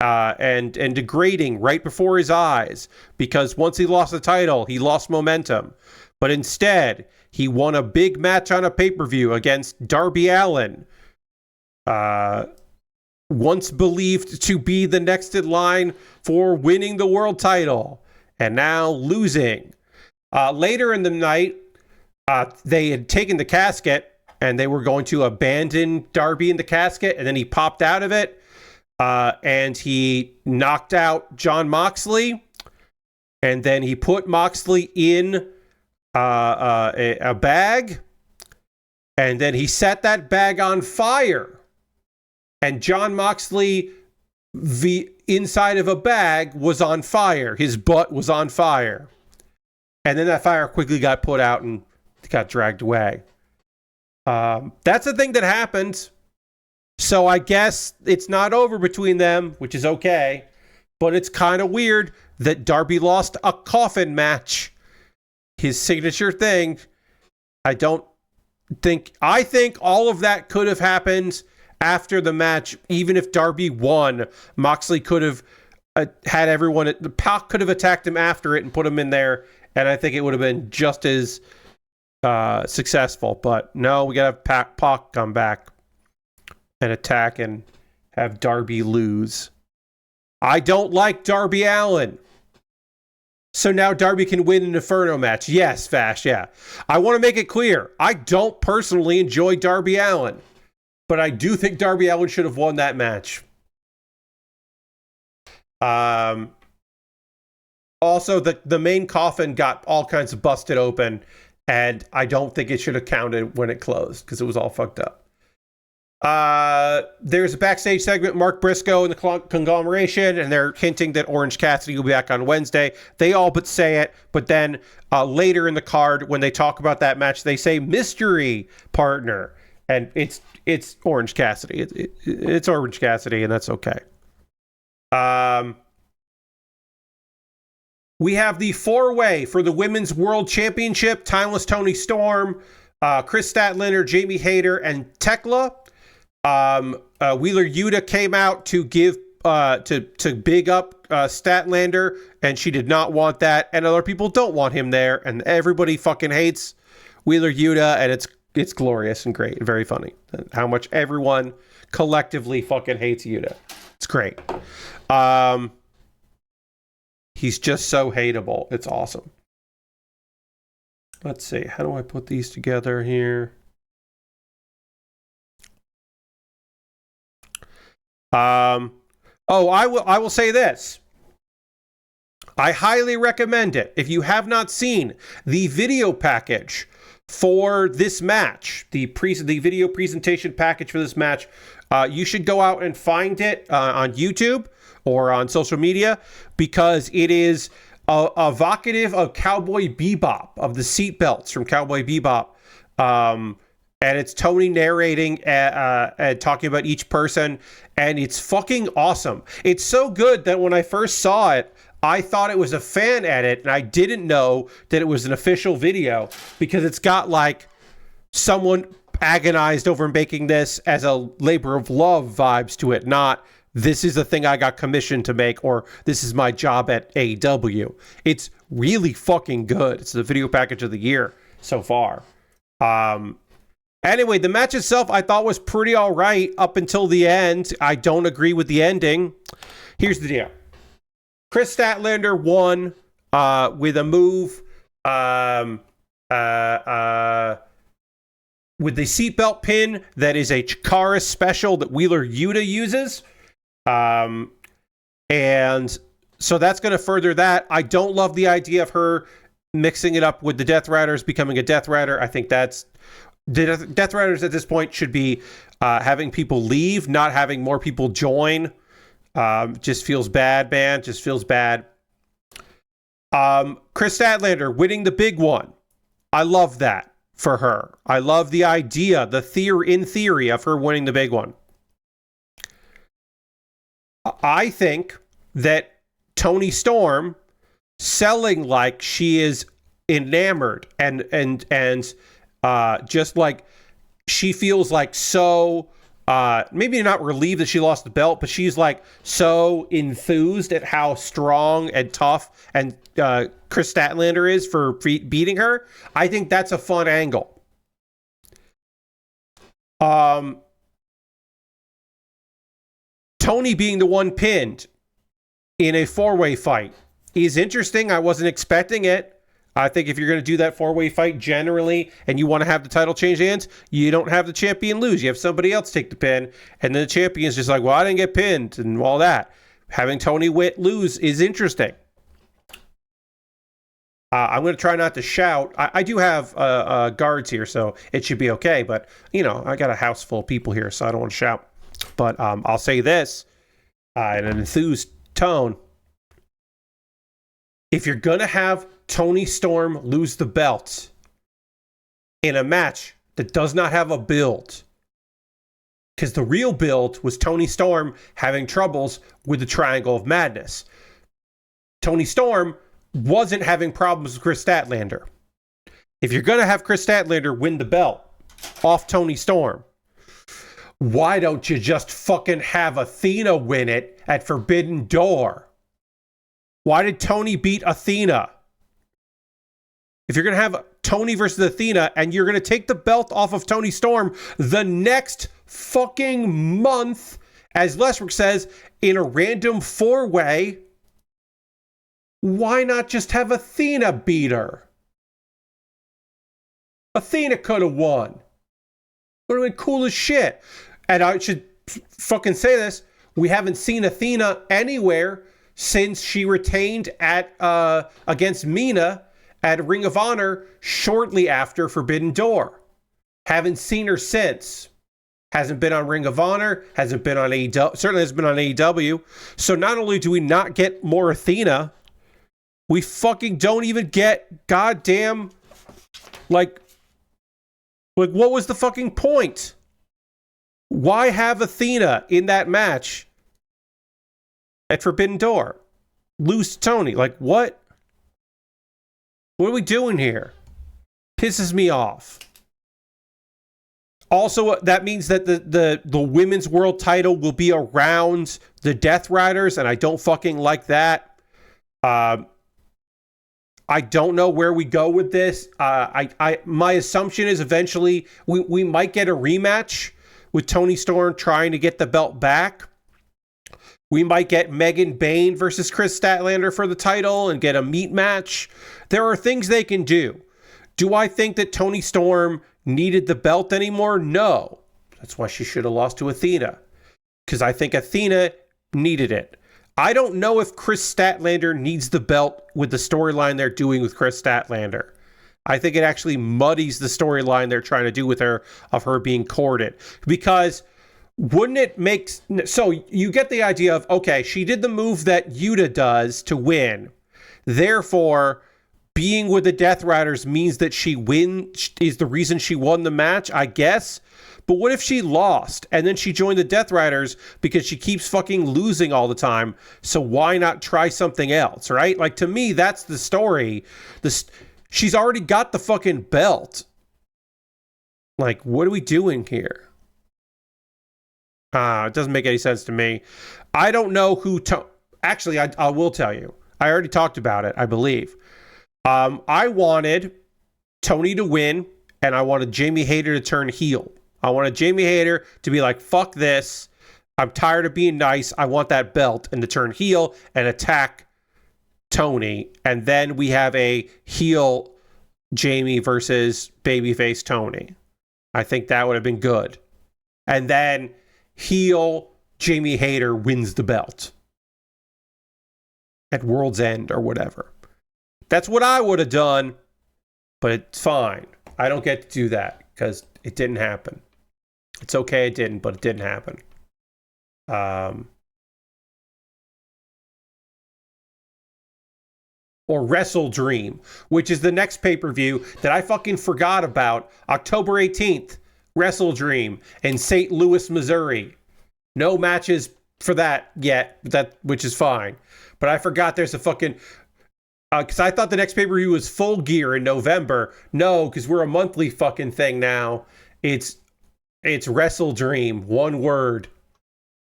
And degrading right before his eyes, because once he lost the title, he lost momentum. But instead, he won a big match on a pay-per-view against Darby Allin, once believed to be the next in line for winning the world title, and now losing. Later in the night, they had taken the casket, and they were going to abandon Darby in the casket, and then he popped out of it. And he knocked out Jon Moxley, and then he put Moxley in a bag, and then he set that bag on fire. And Jon Moxley, the inside of a bag, was on fire. His butt was on fire. And then that fire quickly got put out and got dragged away. That's the thing that happened. So I guess it's not over between them, which is okay. But it's kind of weird that Darby lost a coffin match. His signature thing. I think all of that could have happened after the match. Even if Darby won, Moxley could have had everyone... Pac could have attacked him after it and put him in there. And I think it would have been just as successful. But no, we got to have Pac come back and attack and have Darby lose. I don't like Darby Allin. So now Darby can win an Inferno match. Yes, Vash, yeah. I want to make it clear, I don't personally enjoy Darby Allin, but I do think Darby Allin should have won that match. Also, the main coffin got all kinds of busted open, and I don't think it should have counted when it closed, because it was all fucked up. There's a backstage segment, Mark Briscoe and the conglomeration, and they're hinting that Orange Cassidy will be back on Wednesday. They all but say it, but then later in the card, when they talk about that match, they say mystery partner, and it's Orange Cassidy. It's Orange Cassidy, and that's okay. We have the 4-way for the Women's World Championship. Timeless Toni Storm, Chris Statlander, Jamie Hayter, and Tekla. Wheeler Yuta came out to give to big up Statlander, and she did not want that, and other people don't want him there, and everybody fucking hates Wheeler Yuta, and it's glorious and great and very funny how much everyone collectively fucking hates Yuta. It's great. He's just so hateable. It's awesome. Let's see. How do I put these together here? I will say this. I highly recommend it. If you have not seen the video package for this match, the video presentation package for this match, you should go out and find it on YouTube or on social media, because it is evocative of Cowboy Bebop, of the seatbelts from Cowboy Bebop. And it's Tony narrating and talking about each person, and it's fucking awesome. It's so good that when I first saw it, I thought it was a fan edit, and I didn't know that it was an official video, because it's got like someone agonized over making this as a labor of love vibes to it, not this is a thing I got commissioned to make, or this is my job at AEW. It's really fucking good. It's the video package of the year so far. Anyway, the match itself I thought was pretty all right up until the end. I don't agree with the ending. Here's the deal. Chris Statlander won with a move with the seatbelt pin that is a Chikara special that Wheeler Yuta uses. And so that's going to further that. I don't love the idea of her mixing it up with the Death Riders, becoming a Death Rider. I think that's... The Death Riders at this point should be having people leave, not having more people join. Just feels bad, man. Just feels bad. Chris Statlander winning the big one. I love that for her. I love the idea, in theory of her winning the big one. I think that Toni Storm selling like she is enamored and just like she feels like so maybe not relieved that she lost the belt, but she's like so enthused at how strong and tough and Chris Statlander is for beating her. I think that's a fun angle. Tony being the one pinned in a 4-way fight is interesting. I wasn't expecting it. I think if you're going to do that 4-way fight generally and you want to have the title change hands, you don't have the champion lose. You have somebody else take the pin, and then the champion's just like, well, I didn't get pinned and all that. Having Tony lose is interesting. I'm going to try not to shout. I do have guards here, so it should be okay. But, you know, I got a house full of people here, so I don't want to shout. But I'll say this in an enthused tone. If you're going to have Toni Storm lose the belt in a match that does not have a build, because the real build was Toni Storm having troubles with the Triangle of Madness. Toni Storm wasn't having problems with Chris Statlander. If you're going to have Chris Statlander win the belt off Toni Storm, why don't you just fucking have Athena win it at Forbidden Door? Why did Tony beat Athena? If you're going to have Tony versus Athena and you're going to take the belt off of Toni Storm the next fucking month, as Leswick says, in a random 4-way, Why not just have Athena beat her? Athena could have won. Would have been cool as shit. And I should fucking say this. We haven't seen Athena anywhere since she retained at against Mina at Ring of Honor shortly after Forbidden Door. Haven't seen her since. Hasn't been on Ring of Honor. Hasn't been on AEW. Certainly hasn't been on AEW. So not only do we not get more Athena, we fucking don't even get goddamn, like what was the fucking point? Why have Athena in that match at Forbidden Door? Lose to Tony. Like, what? What are we doing here? Pisses me off. Also, that means that the women's world title will be around the Death Riders, and I don't fucking like that. I don't know where we go with this. My assumption is eventually we might get a rematch with Toni Storm trying to get the belt back. We might get Megan Bayne versus Chris Statlander for the title and get a meat match. There are things they can do. Do I think that Toni Storm needed the belt anymore? No. That's why she should have lost to Athena. Because I think Athena needed it. I don't know if Chris Statlander needs the belt with the storyline they're doing with Chris Statlander. I think it actually muddies the storyline they're trying to do with her, of her being courted. Because wouldn't it make... So you get the idea of, okay, she did the move that Yuta does to win. Therefore, being with the Death Riders means that she is the reason she won the match, I guess. But what if she lost and then she joined the Death Riders because she keeps fucking losing all the time? So why not try something else, right? Like, to me, that's the story. She's already got the fucking belt. Like, what are we doing here? It doesn't make any sense to me. I don't know who... Actually, I will tell you. I already talked about it, I believe. I wanted Tony to win, and I wanted Jamie Hayter to turn heel. I wanted Jamie Hayter to be like, fuck this. I'm tired of being nice. I want that belt, and to turn heel and attack Tony. And then we have a heel Jamie versus babyface Tony. I think that would have been good. And then heel Jamie Hayter wins the belt at World's End or whatever. That's what I would have done, but it's fine. I don't get to do that because it didn't happen. It's okay it didn't, but it didn't happen. Or Wrestle Dream, which is the next pay-per-view that I fucking forgot about. October 18th, Wrestle Dream in St. Louis, Missouri. No matches for that yet, which is fine. But I forgot there's a fucking... Because I thought the next pay-per-view was Full Gear in November. No, because we're a monthly fucking thing now. It's Wrestle Dream. One word.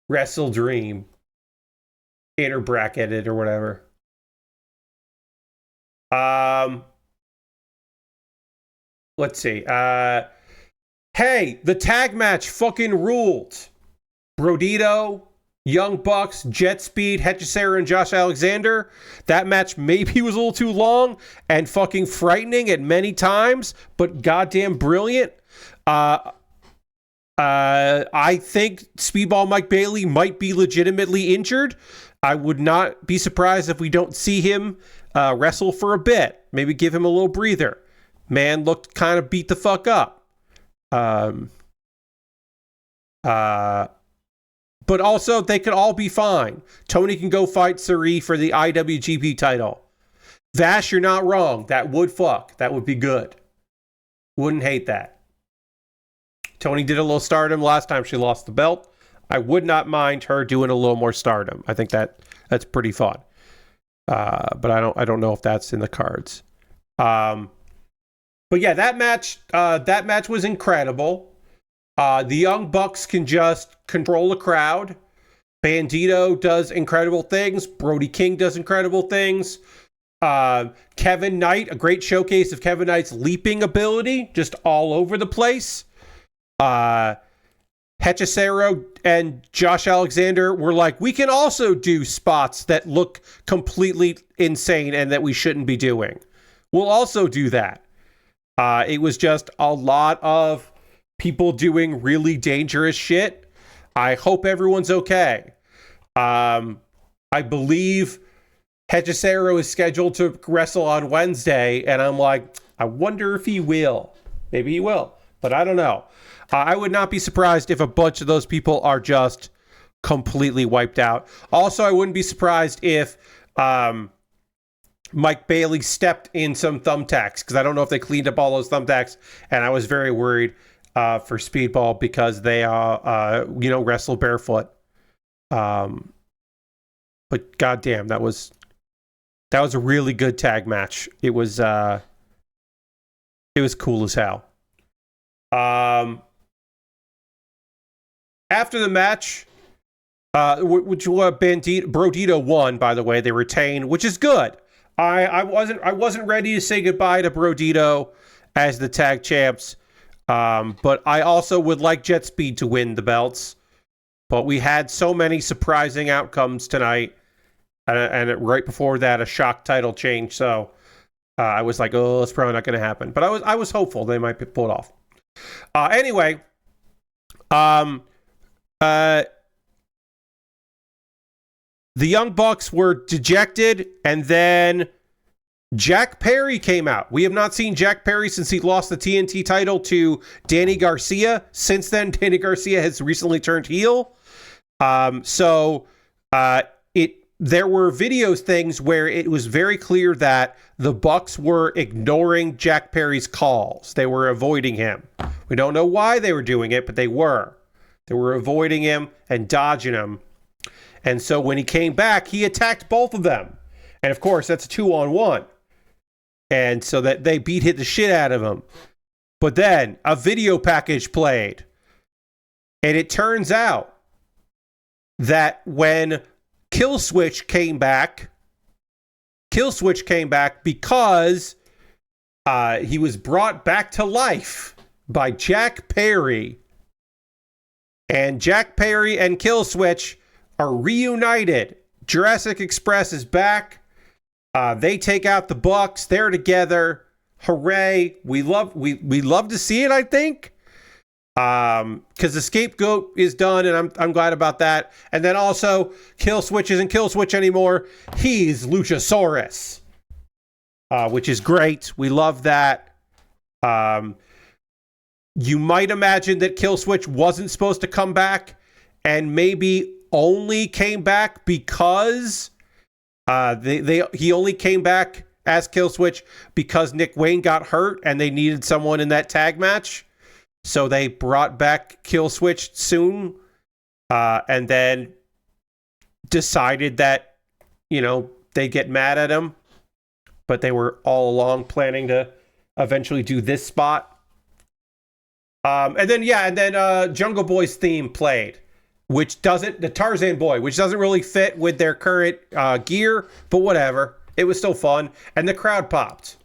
Wrestle Dream. Inner bracketed or whatever. Let's see. Hey, the tag match fucking ruled. Brodito, Young Bucks, Jet Speed, Hechicera, and Josh Alexander. That match maybe was a little too long and fucking frightening at many times, but goddamn brilliant. I think Speedball Mike Bailey might be legitimately injured. I would not be surprised if we don't see him wrestle for a bit. Maybe give him a little breather. Man looked kind of beat the fuck up. But also, they could all be fine. Tony can go fight Sari for the IWGP title. Vash, you're not wrong. That would fuck. That would be good. Wouldn't hate that. Tony did a little stardom last time she lost the belt. I would not mind her doing a little more stardom. I think that's pretty fun. But I don't know if that's in the cards. But yeah, that match was incredible. The Young Bucks can just control the crowd. Bandito does incredible things. Brody King does incredible things. Kevin Knight, a great showcase of Kevin Knight's leaping ability, just all over the place. Hechicero and Josh Alexander were like, we can also do spots that look completely insane and that we shouldn't be doing. We'll also do that. It was just a lot of people doing really dangerous shit. I hope everyone's okay. I believe Hechicero is scheduled to wrestle on Wednesday, and I'm like, I wonder if he will. Maybe he will, but I don't know. I would not be surprised if a bunch of those people are just completely wiped out. Also, I wouldn't be surprised if Mike Bailey stepped in some thumbtacks, because I don't know if they cleaned up all those thumbtacks, and I was very worried for Speedball because they wrestle barefoot. But goddamn, that was a really good tag match. It was cool as hell. After the match, Brodito won, by the way. They retained, which is good. I wasn't ready to say goodbye to Brodito as the tag champs, but I also would like Jet Speed to win the belts. But we had so many surprising outcomes tonight, and right before that, a shock title change. So I was like, oh, it's probably not going to happen. But I was hopeful they might pull it off. Anyway, the Young Bucks were dejected, and then Jack Perry came out. We have not seen Jack Perry since he lost the TNT title to Danny Garcia. Since then, Danny Garcia has recently turned heel. There were video things where it was very clear that the Bucks were ignoring Jack Perry's calls. They were avoiding him. We don't know why they were doing it, but they were. They were avoiding him and dodging him. And so when he came back, he attacked both of them. And of course, that's a 2-on-1. And so that they hit the shit out of him. But then a video package played. And it turns out that when Killswitch came back because he was brought back to life by Jack Perry. And Jack Perry and Killswitch are reunited. Jurassic Express is back. They take out the Bucks. They're together. Hooray. We love to see it, I think. Because the scapegoat is done, and I'm glad about that. And then also, Killswitch isn't Killswitch anymore. He's Luchasaurus. Which is great. We love that. You might imagine that Killswitch wasn't supposed to come back, and maybe only came back because he only came back as Killswitch because Nick Wayne got hurt and they needed someone in that tag match. So they brought back Killswitch soon, and then decided that, they get mad at him, but they were all along planning to eventually do this spot. And then Jungle Boy's theme played, the Tarzan Boy, which doesn't really fit with their current gear, but whatever. It was still fun, and the crowd popped.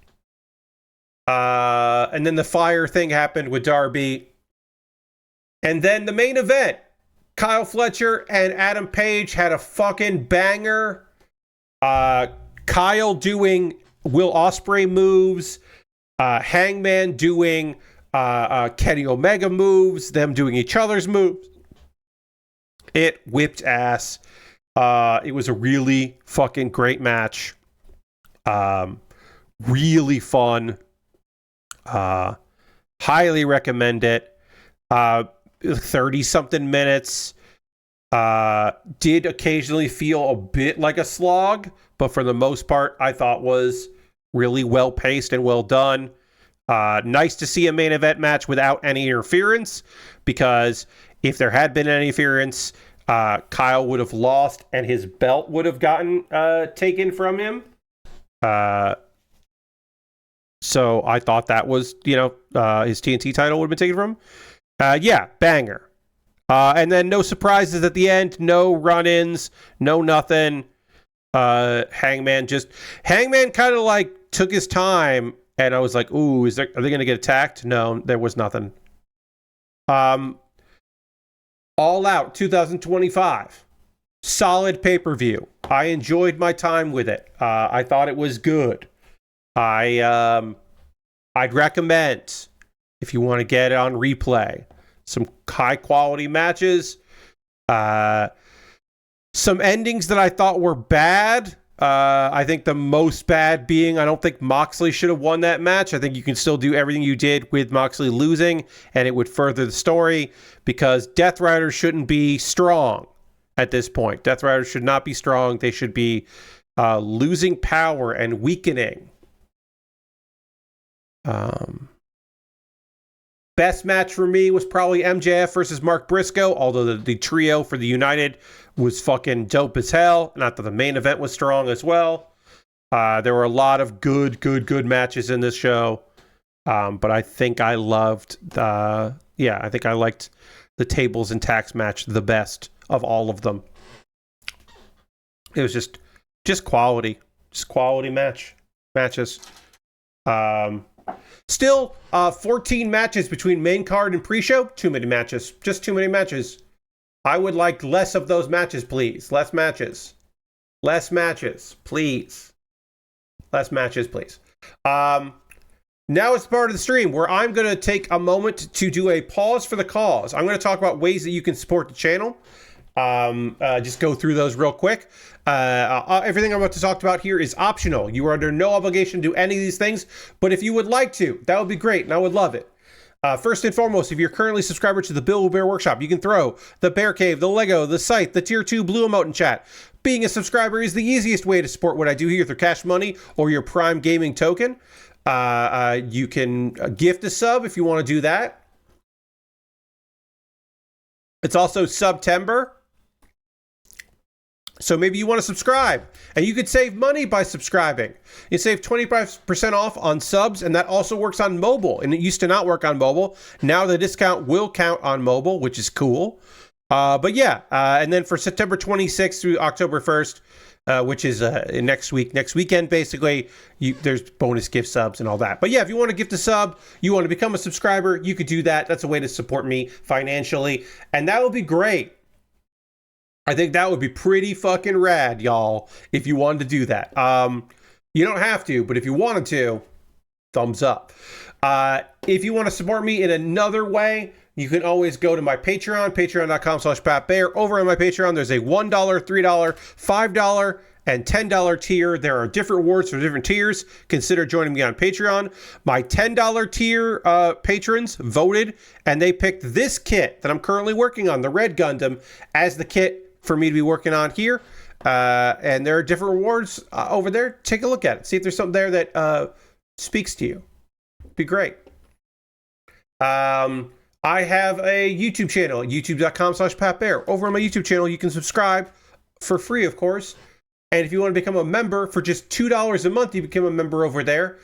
And then the fire thing happened with Darby. And then the main event, Kyle Fletcher and Adam Page had a fucking banger. Kyle doing Will Ospreay moves, Hangman doing Kenny Omega moves, them doing each other's moves. It whipped ass. It was a really fucking great match. Really fun. Highly recommend it. 30-something minutes. Did occasionally feel a bit like a slog, but for the most part, I thought was really well paced and well done. Nice to see a main event match without any interference, because if there had been any interference, Kyle would have lost and his belt would have gotten taken from him. So I thought that was, his TNT title would have been taken from him. Banger. And then no surprises at the end, no run-ins, no nothing. Hangman kind of like took his time, and I was like, ooh, are they going to get attacked? No, there was nothing. All Out 2025. Solid pay-per-view. I enjoyed my time with it. I thought it was good. I'd recommend, if you want to get it on replay, some high-quality matches. Some endings that I thought were bad. I think the most bad being, I don't think Moxley should have won that match. I think you can still do everything you did with Moxley losing, and it would further the story, because Death Riders shouldn't be strong at this point. Death Riders should not be strong. They should be losing power and weakening. Best match for me was probably MJF versus Mark Briscoe, although the trio for the United was fucking dope as hell. Not that the main event was strong as well. There were a lot of good matches in this show. But I think I loved I think I liked the tables and tax match the best of all of them. It was just quality. Just quality matches. Still, 14 matches between main card and pre-show. Too many matches. Just too many matches. I would like less of those matches, please. Less matches, please. Less matches, please. Now it's part of the stream where I'm going to take a moment to do a pause for the cause. I'm going to talk about ways that you can support the channel. Just go through those real quick. Everything I'm about to talk about here is optional. You are under no obligation to do any of these things, but if you would like to, that would be great, and I would love it. First and foremost, if you're currently a subscriber to the Build Bear Workshop, you can throw the Bear Cave, the Lego, the site, the Tier 2 Blue Emote in chat. Being a subscriber is the easiest way to support what I do here through Cash Money or your Prime Gaming token. You can gift a sub if you want to do that. It's also September, so maybe you want to subscribe, and you could save money by subscribing. You save 25% off on subs, and that also works on mobile, and it used to not work on mobile. Now the discount will count on mobile, which is cool. But yeah, and then for September 26th through October 1st, which is next weekend, basically, there's bonus gift subs and all that. But yeah, if you want to gift a sub, you want to become a subscriber, you could do that. That's a way to support me financially, and that would be great. I think that would be pretty fucking rad, y'all, if you wanted to do that. You don't have to, but if you wanted to, thumbs up. If you want to support me in another way, you can always go to my Patreon, patreon.com/PatBear. Over on my Patreon, there's a $1, $3, $5, and $10 tier. There are different rewards for different tiers. Consider joining me on Patreon. My $10 tier patrons voted, and they picked this kit that I'm currently working on, the Red Gundam, as the kit for me to be working on here. And there are different rewards over there. Take a look at it. See if there's something there that speaks to you. It'd be great. I have a YouTube channel, youtube.com/PatBear. Over on my YouTube channel, you can subscribe for free, of course. And if you want to become a member for just $2 a month, you become a member over there.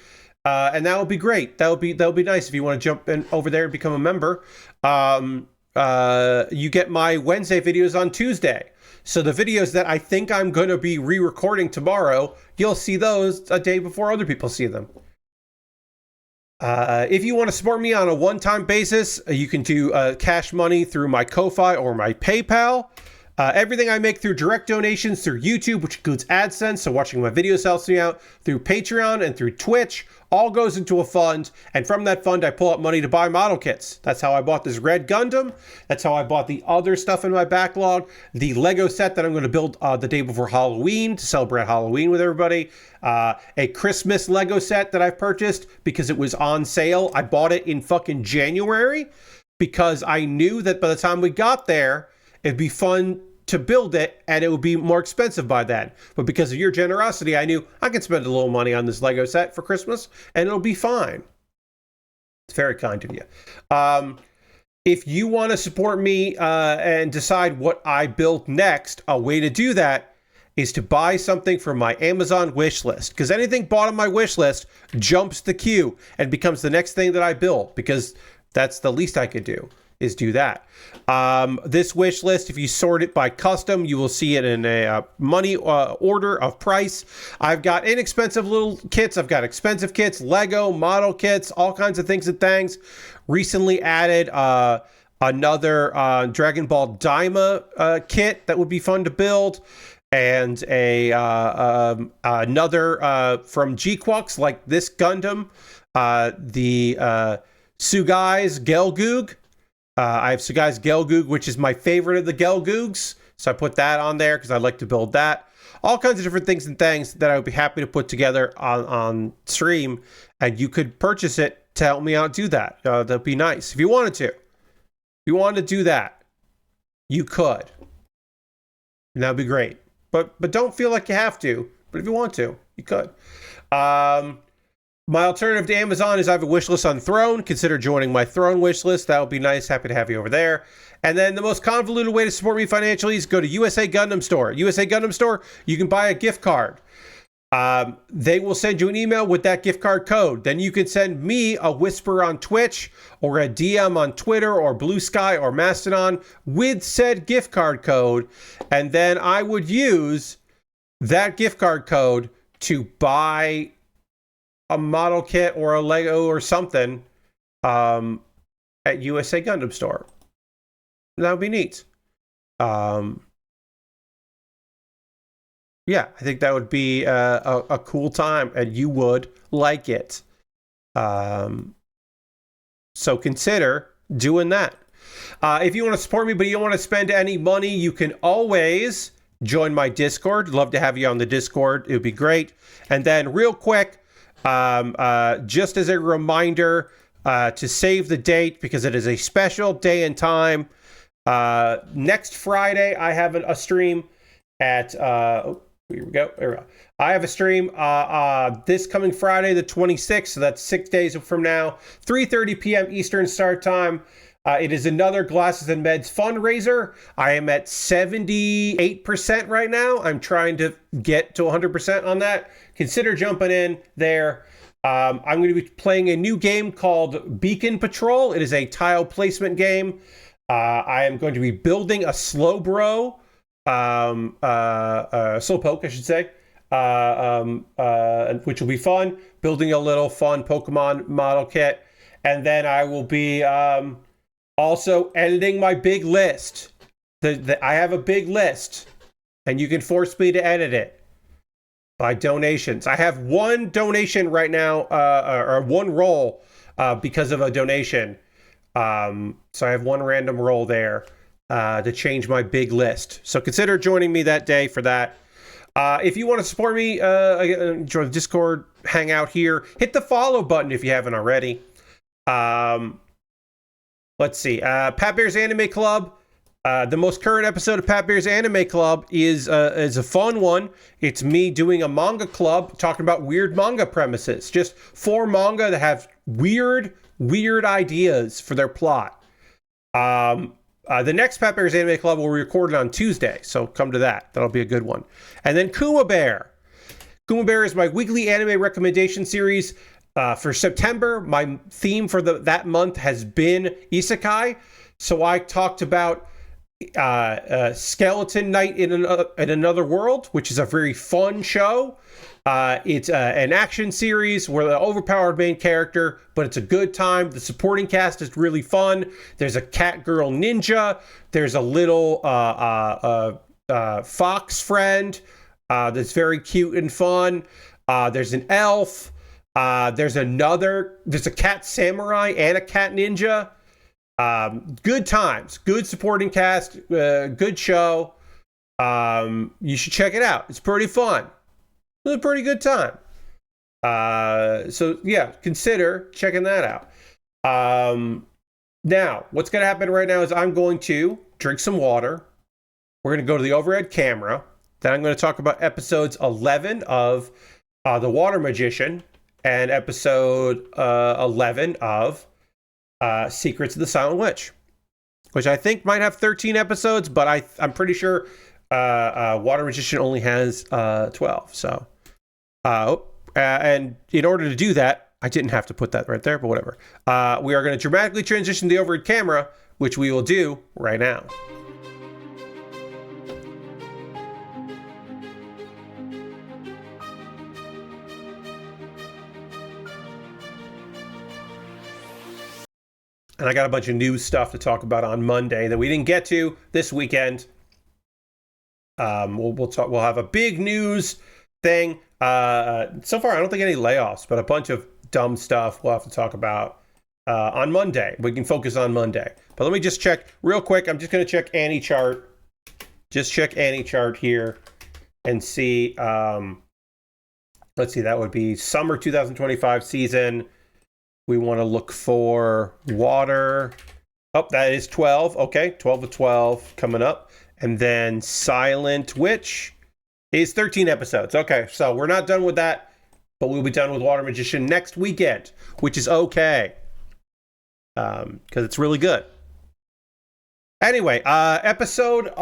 And that would be great. That would be nice if you want to jump in over there and become a member. You get my Wednesday videos on Tuesday. So the videos that I think I'm going to be re-recording tomorrow, you'll see those a day before other people see them. If you want to support me on a one-time basis, you can do Cash Money through my Ko-Fi or my PayPal. Everything I make through direct donations through YouTube, which includes AdSense, so watching my videos helps me out, through Patreon and through Twitch, all goes into a fund, and from that fund I pull out money to buy model kits. That's how I bought this Red Gundam. That's how I bought the other stuff in my backlog. The Lego set that I'm going to build the day before Halloween to celebrate Halloween with everybody. A Christmas Lego set that I've purchased because it was on sale. I bought it in fucking January because I knew that by the time we got there, it'd be fun to build it, and it would be more expensive by then. But because of your generosity, I knew I could spend a little money on this Lego set for Christmas, and it'll be fine. It's very kind of you. If you want to support me and decide what I build next, a way to do that is to buy something from my Amazon wish list. Because anything bought on my wish list jumps the queue and becomes the next thing that I build, because that's the least I could do. Is do that. This wish list, if you sort it by custom, you will see it in a money order of price. I've got inexpensive little kits. I've got expensive kits, Lego, model kits, all kinds of things and things. Recently added another Dragon Ball Daima kit that would be fun to build, and another from G-Quux, like this Gundam, the Sugai's Gelgoog. I have Sugai's Gelgoog, which is my favorite of the Gelgoogs, so I put that on there because I'd like to build that. All kinds of different things and things that I would be happy to put together on stream, and you could purchase it to help me out do that. That'd be nice if you wanted to. If you wanted to do that, you could. And that'd be great. But don't feel like you have to. But if you want to, you could. My alternative to Amazon is I have a wish list on Throne. Consider joining my Throne wish list. That would be nice. Happy to have you over there. And then the most convoluted way to support me financially is go to USA Gundam Store. USA Gundam Store, you can buy a gift card. They will send you an email with that gift card code. Then you can send me a whisper on Twitch or a DM on Twitter or Blue Sky or Mastodon with said gift card code. And then I would use that gift card code to buy a model kit or a Lego or something at USA Gundam Store. That would be neat. Yeah, I think that would be a cool time, and you would like it. So consider doing that. If you want to support me, but you don't want to spend any money, you can always join my Discord. Love to have you on the Discord. It would be great. And then real quick, just as a reminder to save the date, because it is a special day and time. Next Friday, I have a stream at... here we go. There we go. I have a stream this coming Friday, the 26th, so that's 6 days from now, 3:30 p.m. Eastern start time. It is another Glasses and Meds fundraiser. I am at 78% right now. I'm trying to get to 100% on that. Consider jumping in there. I'm going to be playing a new game called Beacon Patrol. It is a tile placement game. I am going to be building a Slowbro, Slowpoke, I should say, which will be fun. Building a little fun Pokemon model kit. And then I will be also editing my big list. I have a big list, and you can force me to edit it by donations. I have one donation right now, or one roll because of a donation. So I have one random roll there to change my big list. So consider joining me that day for that. If you want to support me, join the Discord, hang out here. Hit the follow button if you haven't already. Let's see. Pat Bear's Anime Club. The most current episode of Pat Bear's Anime Club is a fun one. It's me doing a manga club talking about weird manga premises. Just 4 manga that have weird ideas for their plot. The next Pat Bear's Anime Club will be recorded on Tuesday, so come to that. That'll be a good one. And then Kuma Baer. Kuma Baer is my weekly anime recommendation series. For September, my theme for that month has been Isekai. So I talked about Skeleton Knight in Another World, which is a very fun show. It's an action series where the overpowered main character, but it's a good time. The supporting cast is really fun. There's a cat girl ninja. There's a little fox friend that's very cute and fun. There's an elf. There's a cat samurai and a cat ninja. Good times, good supporting cast, good show. You should check it out. It's pretty fun. It's a pretty good time. So yeah, consider checking that out. Now, what's going to happen right now is I'm going to drink some water. We're going to go to the overhead camera. Then I'm going to talk about episodes 11 of The Water Magician and episode 11 of Secrets of the Silent Witch, which I think might have 13 episodes, but I'm pretty sure Water Magician only has 12. So, and in order to do that, I didn't have to put that right there, but whatever. We are going to dramatically transition to the overhead camera, which we will do right now. And I got a bunch of news stuff to talk about on Monday that we didn't get to this weekend. We'll have a big news thing. So far, I don't think any layoffs, but a bunch of dumb stuff we'll have to talk about on Monday. We can focus on Monday. But let me just check real quick. I'm just going to check Annie chart. Just check Annie chart here and see. Let's see. That would be summer 2025 season. We want to look for water. Oh, that is 12. Okay, 12 of 12 coming up. And then Silent Witch is 13 episodes. Okay, so we're not done with that, but we'll be done with Water Magician next weekend, which is okay. Because it's really good. Anyway, episode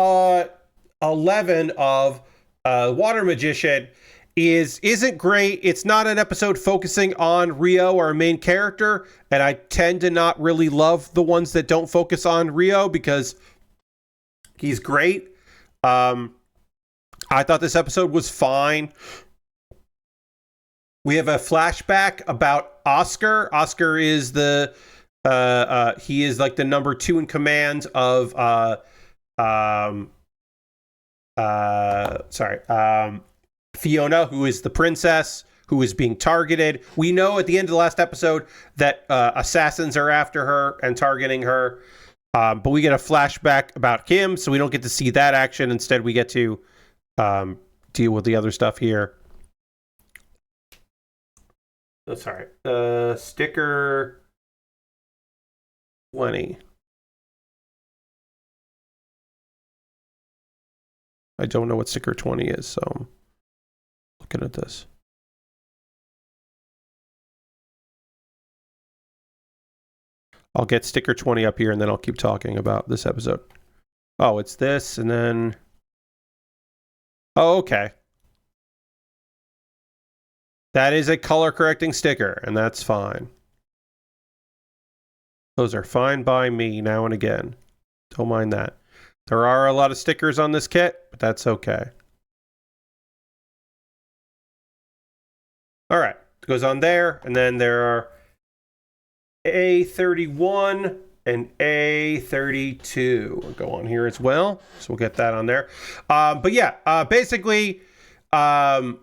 11 of Water Magician isn't great. It's not an episode focusing on Rio, our main character, and I tend to not really love the ones that don't focus on Rio because he's great. I thought this episode was fine. We have a flashback about Oscar. Oscar is he is like the number 2 in command of Fiona, who is the princess who is being targeted. We know at the end of the last episode that assassins are after her and targeting her. But we get a flashback about him, so we don't get to see that action. Instead, we get to deal with the other stuff here. Oh, sorry. Sticker 20. I don't know what sticker 20 is, so I'm looking at this. I'll get sticker 20 up here and then I'll keep talking about this episode. Oh, it's this and then... Oh, okay. That is a color correcting sticker and that's fine. Those are fine by me now and again. Don't mind that. There are a lot of stickers on this kit, but that's okay. All right. It goes on there and then there are A31 and A32 will go on here as well. So we'll get that on there. But yeah, basically, Oscar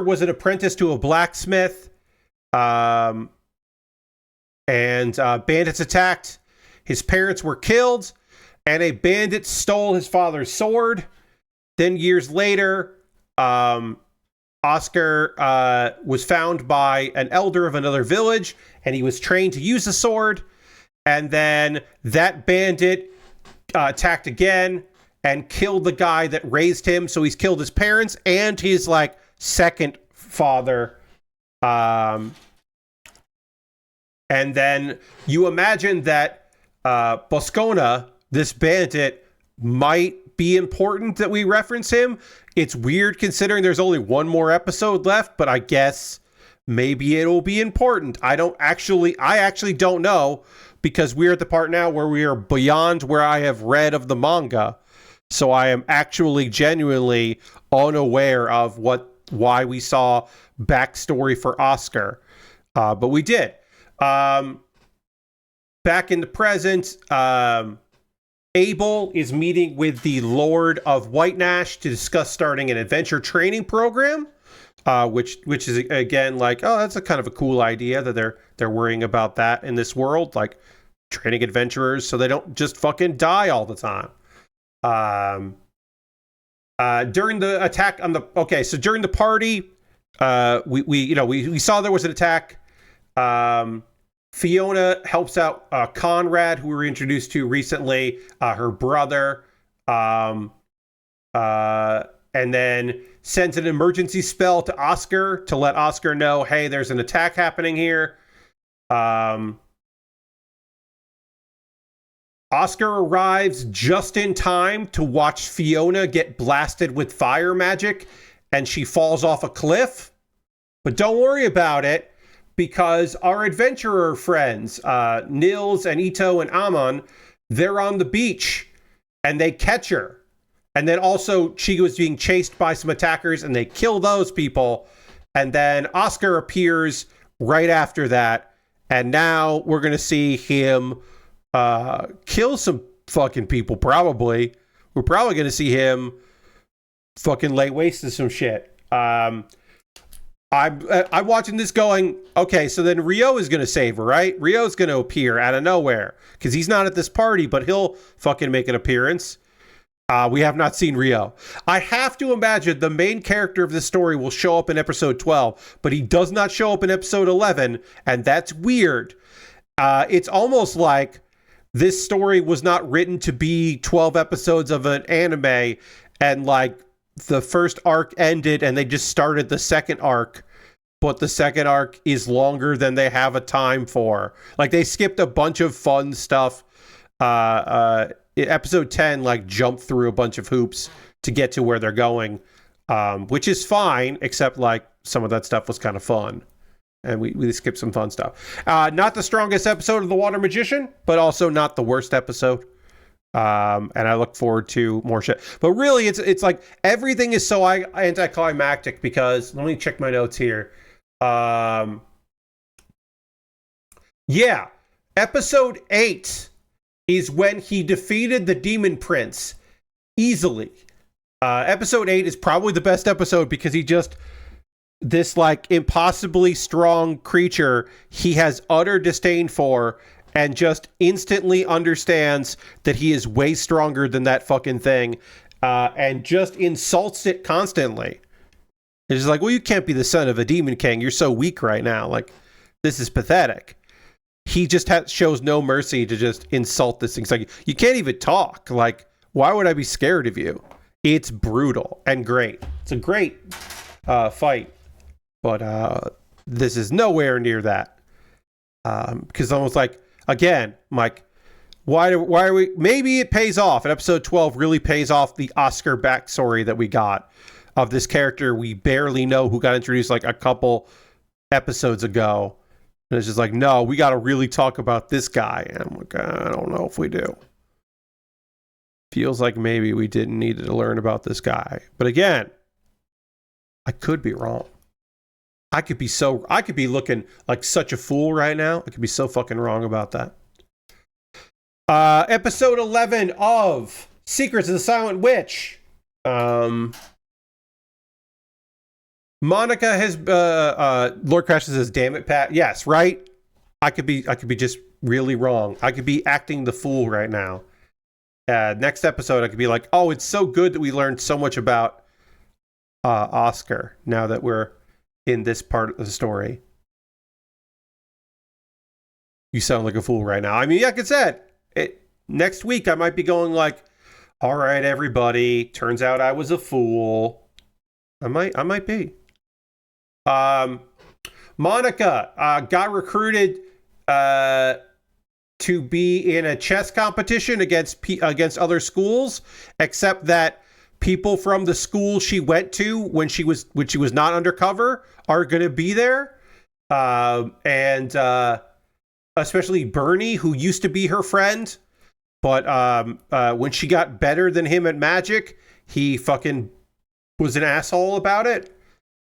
was an apprentice to a blacksmith. And bandits attacked. His parents were killed. And a bandit stole his father's sword. Then years later, Oscar was found by an elder of another village, and he was trained to use the sword. And then that bandit attacked again and killed the guy that raised him. So he's killed his parents and his like second father. And then you imagine that Boscona, this bandit, might be important that we reference him. It's weird considering there's only one more episode left, but I guess maybe it'll be important. I actually don't know because we're at the part now where we are beyond where I have read of the manga. So I am actually genuinely unaware of why we saw backstory for Oscar. But we did. Back in the present, Abel is meeting with the Lord of White Nash to discuss starting an adventure training program, which is again like, oh, that's a kind of a cool idea that they're worrying about that in this world, like training adventurers so they don't just fucking die all the time. During the attack on during the party, we saw there was an attack. Fiona helps out Conrad, who we were introduced to recently, her brother, and then sends an emergency spell to Oscar to let Oscar know, hey, there's an attack happening here. Oscar arrives just in time to watch Fiona get blasted with fire magic, and she falls off a cliff. But don't worry about it, because our adventurer friends, Nils and Ito and Amon, they're on the beach and they catch her. And then also she was being chased by some attackers and they kill those people. And then Oscar appears right after that And now we're going to see him kill some fucking people, probably. We're probably going to see him fucking lay waste to some shit. I'm watching this going, okay, so then Rio is going to save her, right? Rio's going to appear out of nowhere because he's not at this party, but he'll fucking make an appearance. We have not seen Rio. I have to imagine the main character of this story will show up in episode 12, but he does not show up in episode 11, and that's weird. It's almost like this story was not written to be 12 episodes of an anime, and like the first arc ended and they just started the second arc, but the second arc is longer than they have a time for. Like they skipped a bunch of fun stuff. Episode 10 like jumped through a bunch of hoops to get to where they're going, which is fine, except like some of that stuff was kind of fun, and we skipped some fun stuff. Not the strongest episode of The Water Magician, but also not the worst episode. And I look forward to more shit. But really, it's like everything is so anticlimactic because let me check my notes here. Yeah, episode 8 is when he defeated the Demon Prince easily. Episode 8 is probably the best episode because he just, this like impossibly strong creature he has utter disdain for and just instantly understands that he is way stronger than that fucking thing, and just insults it constantly. It's just like, well, you can't be the son of a demon king. You're so weak right now. Like, this is pathetic. He just shows no mercy to just insult this thing. It's like, you can't even talk. Like, why would I be scared of you? It's brutal and great. It's a great fight. But this is nowhere near that. Because almost like, again, Mike, why are we... Maybe it pays off. And episode 12 really pays off the Oscar backstory that we got of this character we barely know who got introduced like a couple episodes ago. And it's just like, no, we got to really talk about this guy. And I'm like, I don't know if we do. Feels like maybe we didn't need to learn about this guy. But again, I could be wrong. I could be looking like such a fool right now. I could be so fucking wrong about that. Episode 11 of Secrets of the Silent Witch. Monica has Lord Crashes says, "Damn it, Pat." Yes, right? I could be just really wrong. I could be acting the fool right now. Next episode I could be like, "Oh, it's so good that we learned so much about Oscar now that we're in this part of the story." You sound like a fool right now. I mean, like I said, next week I might be going like, "All right, everybody, turns out I was a fool." I might be. Monica got recruited to be in a chess competition against other schools, except that people from the school she went to when she was not undercover are going to be there, and especially Bernie, who used to be her friend, but when she got better than him at magic, he fucking was an asshole about it,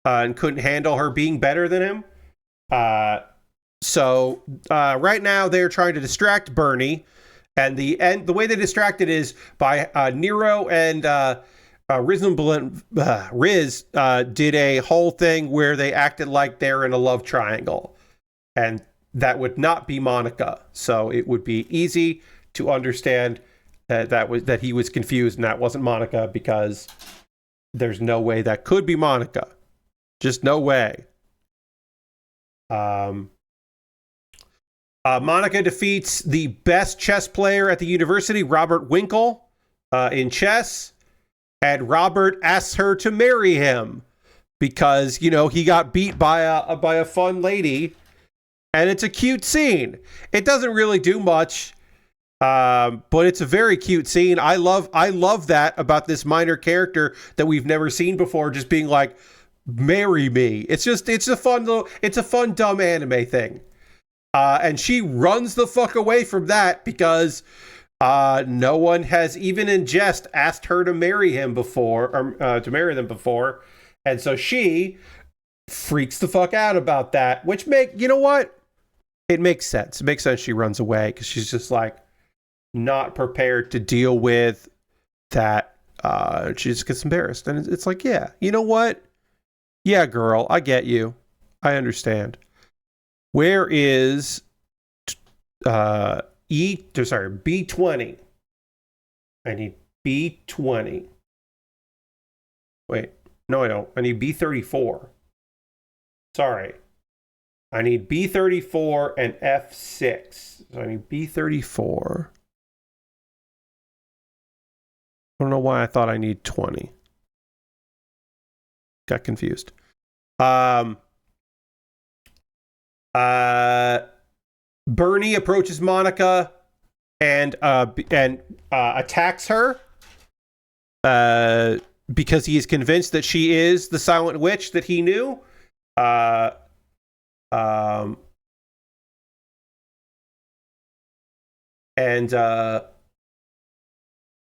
and couldn't handle her being better than him. So right now they're trying to distract Bernie, and the way they distract it is by Nero and Riz did a whole thing where they acted like they're in a love triangle, and that would not be Monica. So it would be easy to understand that he was confused and that wasn't Monica, because there's no way that could be Monica. Just no way. Monica defeats the best chess player at the university, Robert Winkle, in chess. And Robert asks her to marry him because, you know, he got beat by a fun lady. And it's a cute scene. It doesn't really do much, but it's a very cute scene. I love that about this minor character that we've never seen before, just being like, marry me. It's a fun dumb anime thing. And she runs the fuck away from that because no one has, even in jest, asked her to marry him before, or to marry them before. And so she freaks the fuck out about that, which you know what? It makes sense. It makes sense she runs away because she's just like not prepared to deal with that. She just gets embarrassed. And it's like, yeah, you know what? Yeah, girl, I get you. I understand. Where is B20? I need B20. Wait, no, I don't. I need B34. Sorry. I need B34 and F6. So I need B34. I don't know why I thought I need 20. Got confused. Bernie approaches Monica and attacks her because he is convinced that she is the Silent Witch that he knew.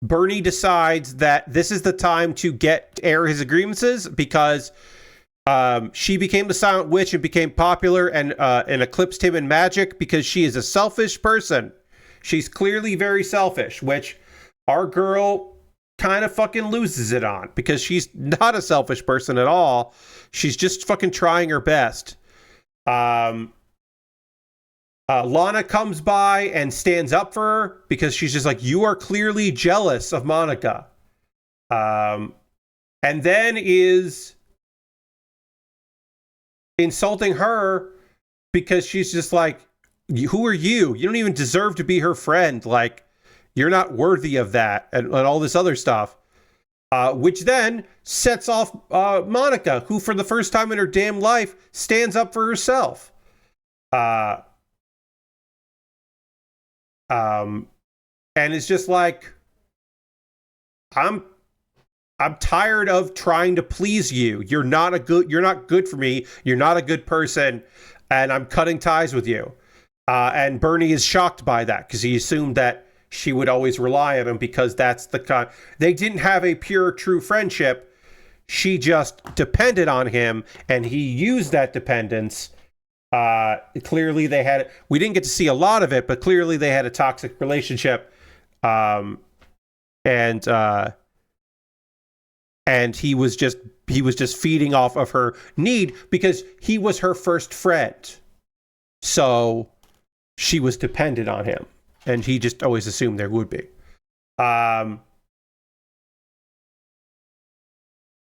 Bernie decides that this is the time to air his grievances because she became the Silent Witch and became popular and eclipsed him in magic because she is a selfish person. She's clearly very selfish, which our girl kind of fucking loses it on because she's not a selfish person at all. She's just fucking trying her best. Lana comes by and stands up for her because she's just like, you are clearly jealous of Monica. And then is insulting her because she's just like, who are you? You don't even deserve to be her friend. Like, you're not worthy of that and all this other stuff. Which then sets off Monica, who for the first time in her damn life stands up for herself. And it's just like, I'm tired of trying to please you. You're not good for me. You're not a good person, and I'm cutting ties with you. And Bernie is shocked by that because he assumed that she would always rely on him because that's the kind. They didn't have a pure, true friendship. She just depended on him, and he used that dependence. Clearly they had, we didn't get to see a lot of it, but clearly they had a toxic relationship. And he was just feeding off of her need because he was her first friend. So she was dependent on him, and he just always assumed there would be.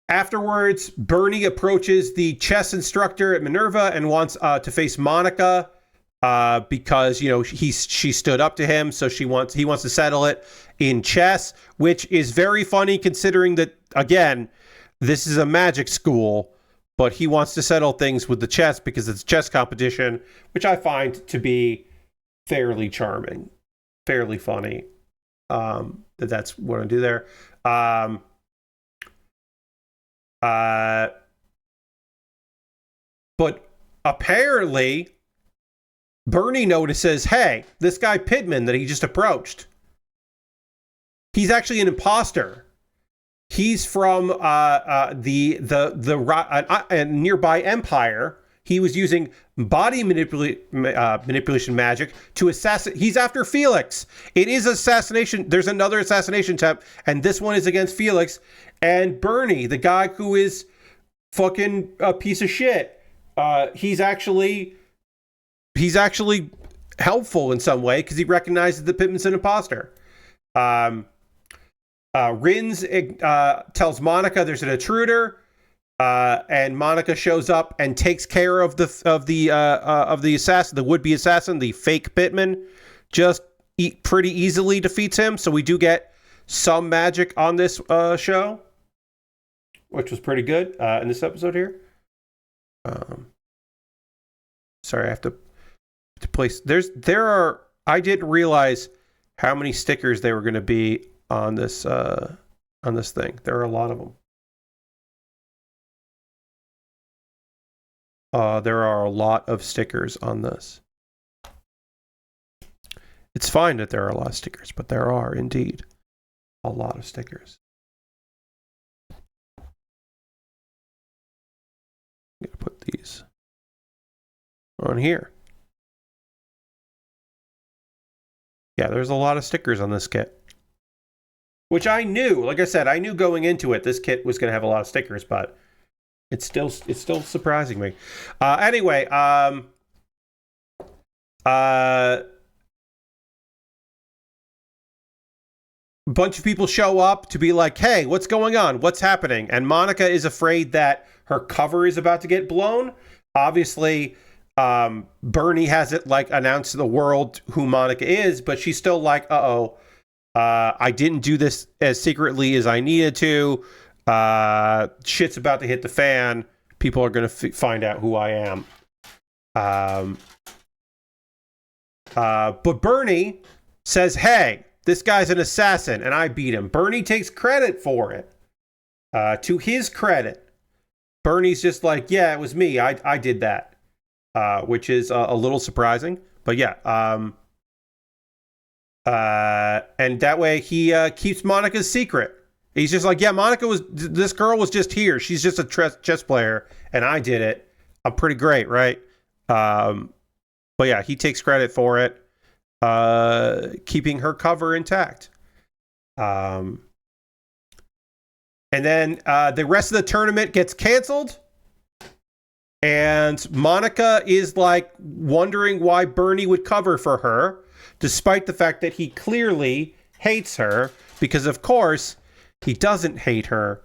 Afterwards, Bernie approaches the chess instructor at Minerva and wants to face Monica because, you know, she stood up to him, so he wants to settle it in chess, which is very funny considering that, again, this is a magic school, but he wants to settle things with the chess because it's a chess competition, which I find to be fairly charming, fairly funny. That's what I do there. But apparently Bernie notices, hey, this guy Pittman that he just approached, he's actually an imposter. He's from the nearby empire. He was using body manipulation magic to assassinate. He's after Felix. It is assassination. There's another assassination attempt, and this one is against Felix. And Bernie, the guy who is fucking a piece of shit, he's actually helpful in some way because he recognizes that Pittman's an imposter. Rins tells Monica there's an intruder, and Monica shows up and takes care of the assassin, the would-be assassin, the fake Pittman. Just pretty easily defeats him. So we do get some magic on this show, which was pretty good in this episode here. Sorry, I have to place. I didn't realize how many stickers there were going to be on this thing. There are a lot of them. There are a lot of stickers on this. It's fine that there are a lot of stickers, but there are indeed a lot of stickers. I'm going to put these on here. Yeah, there's a lot of stickers on this kit. Which I knew, like I said, I knew going into it, this kit was going to have a lot of stickers, but it's still surprising me. Anyway, a bunch of people show up to be like, hey, what's going on? What's happening? And Monica is afraid that her cover is about to get blown. Obviously, Bernie hasn't like announced to the world who Monica is, but she's still like, I didn't do this as secretly as I needed to. Shit's about to hit the fan. People are going to find out who I am. But Bernie says, hey, this guy's an assassin, and I beat him. Bernie takes credit for it. To his credit, Bernie's just like, yeah, it was me. I did that. Which is a little surprising. But yeah, and that way he keeps Monica's secret. He's just like, yeah, this girl was just here. She's just a chess player, and I did it. I'm pretty great, right? But yeah, he takes credit for it, keeping her cover intact. And then the rest of the tournament gets canceled. And Monica is like wondering why Bernie would cover for her, despite the fact that he clearly hates her, because of course he doesn't hate her.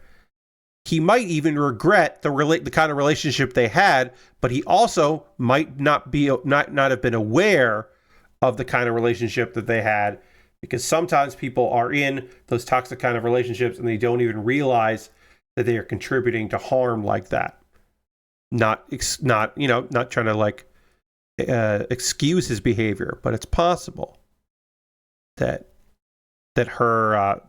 He might even regret the kind of relationship they had, but he also might not have been aware of the kind of relationship that they had, because sometimes people are in those toxic kind of relationships and they don't even realize that they are contributing to harm like that. Not trying to like excuse his behavior, but it's possible that her,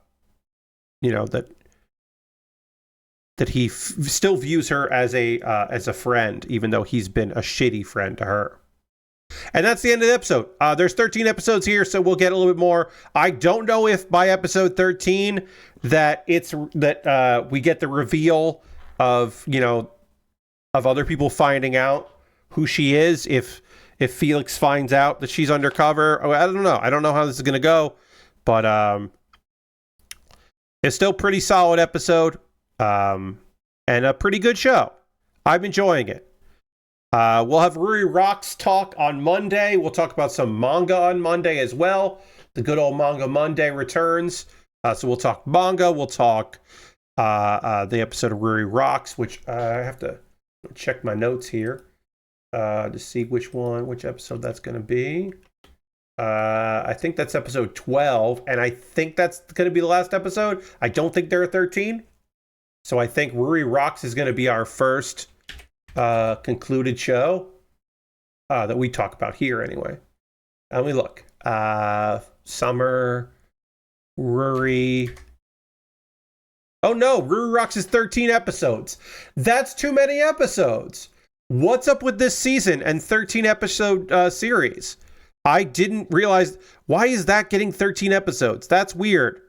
that he still views her as a friend, even though he's been a shitty friend to her. And that's the end of the episode. There's 13 episodes here, so we'll get a little bit more. I don't know if by episode 13 that we get the reveal of other people finding out who she is. If Felix finds out that she's undercover, I don't know. I don't know how this is going to go, but it's still a pretty solid episode, and a pretty good show. I'm enjoying it. We'll have Ruri Rocks talk on Monday. We'll talk about some manga on Monday as well. The good old Manga Monday returns. So we'll talk manga. We'll talk the episode of Ruri Rocks, which I have to check my notes here to see which episode that's going to be. I think that's episode 12, and I think that's going to be the last episode. I don't think there are 13. So I think Ruri Rocks is going to be our first concluded show that we talk about here anyway. And we look. Summer, Ruri. Oh no, Ruri Rocks is 13 episodes. That's too many episodes. What's up with this season and 13 episode series? I didn't realize. Why is that getting 13 episodes? That's weird.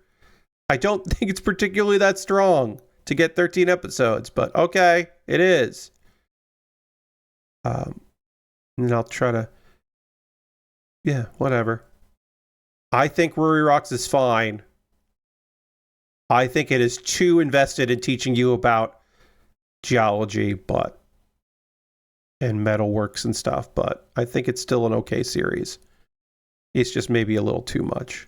I don't think it's particularly that strong to get 13 episodes, but okay, it is. And I'll try to, whatever. I think Ruri Rocks is fine. I think it is too invested in teaching you about geology, and metalworks and stuff, but I think it's still an okay series. It's just maybe a little too much.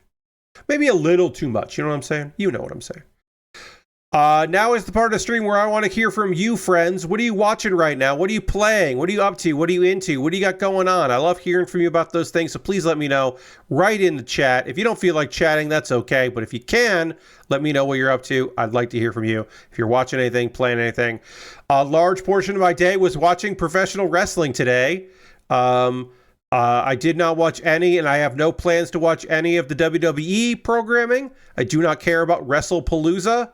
Maybe a little too much, you know what I'm saying? You know what I'm saying. Now is the part of the stream where I want to hear from you, friends. What are you watching right now? What are you playing? What are you up to? What are you into? What do you got going on? I love hearing from you about those things, so please let me know right in the chat. If you don't feel like chatting, that's okay, but if you can, let me know what you're up to. I'd like to hear from you. If you're watching anything, playing anything. A large portion of my day was watching professional wrestling today. I did not watch any, and I have no plans to watch any of the WWE programming. I do not care about WrestlePalooza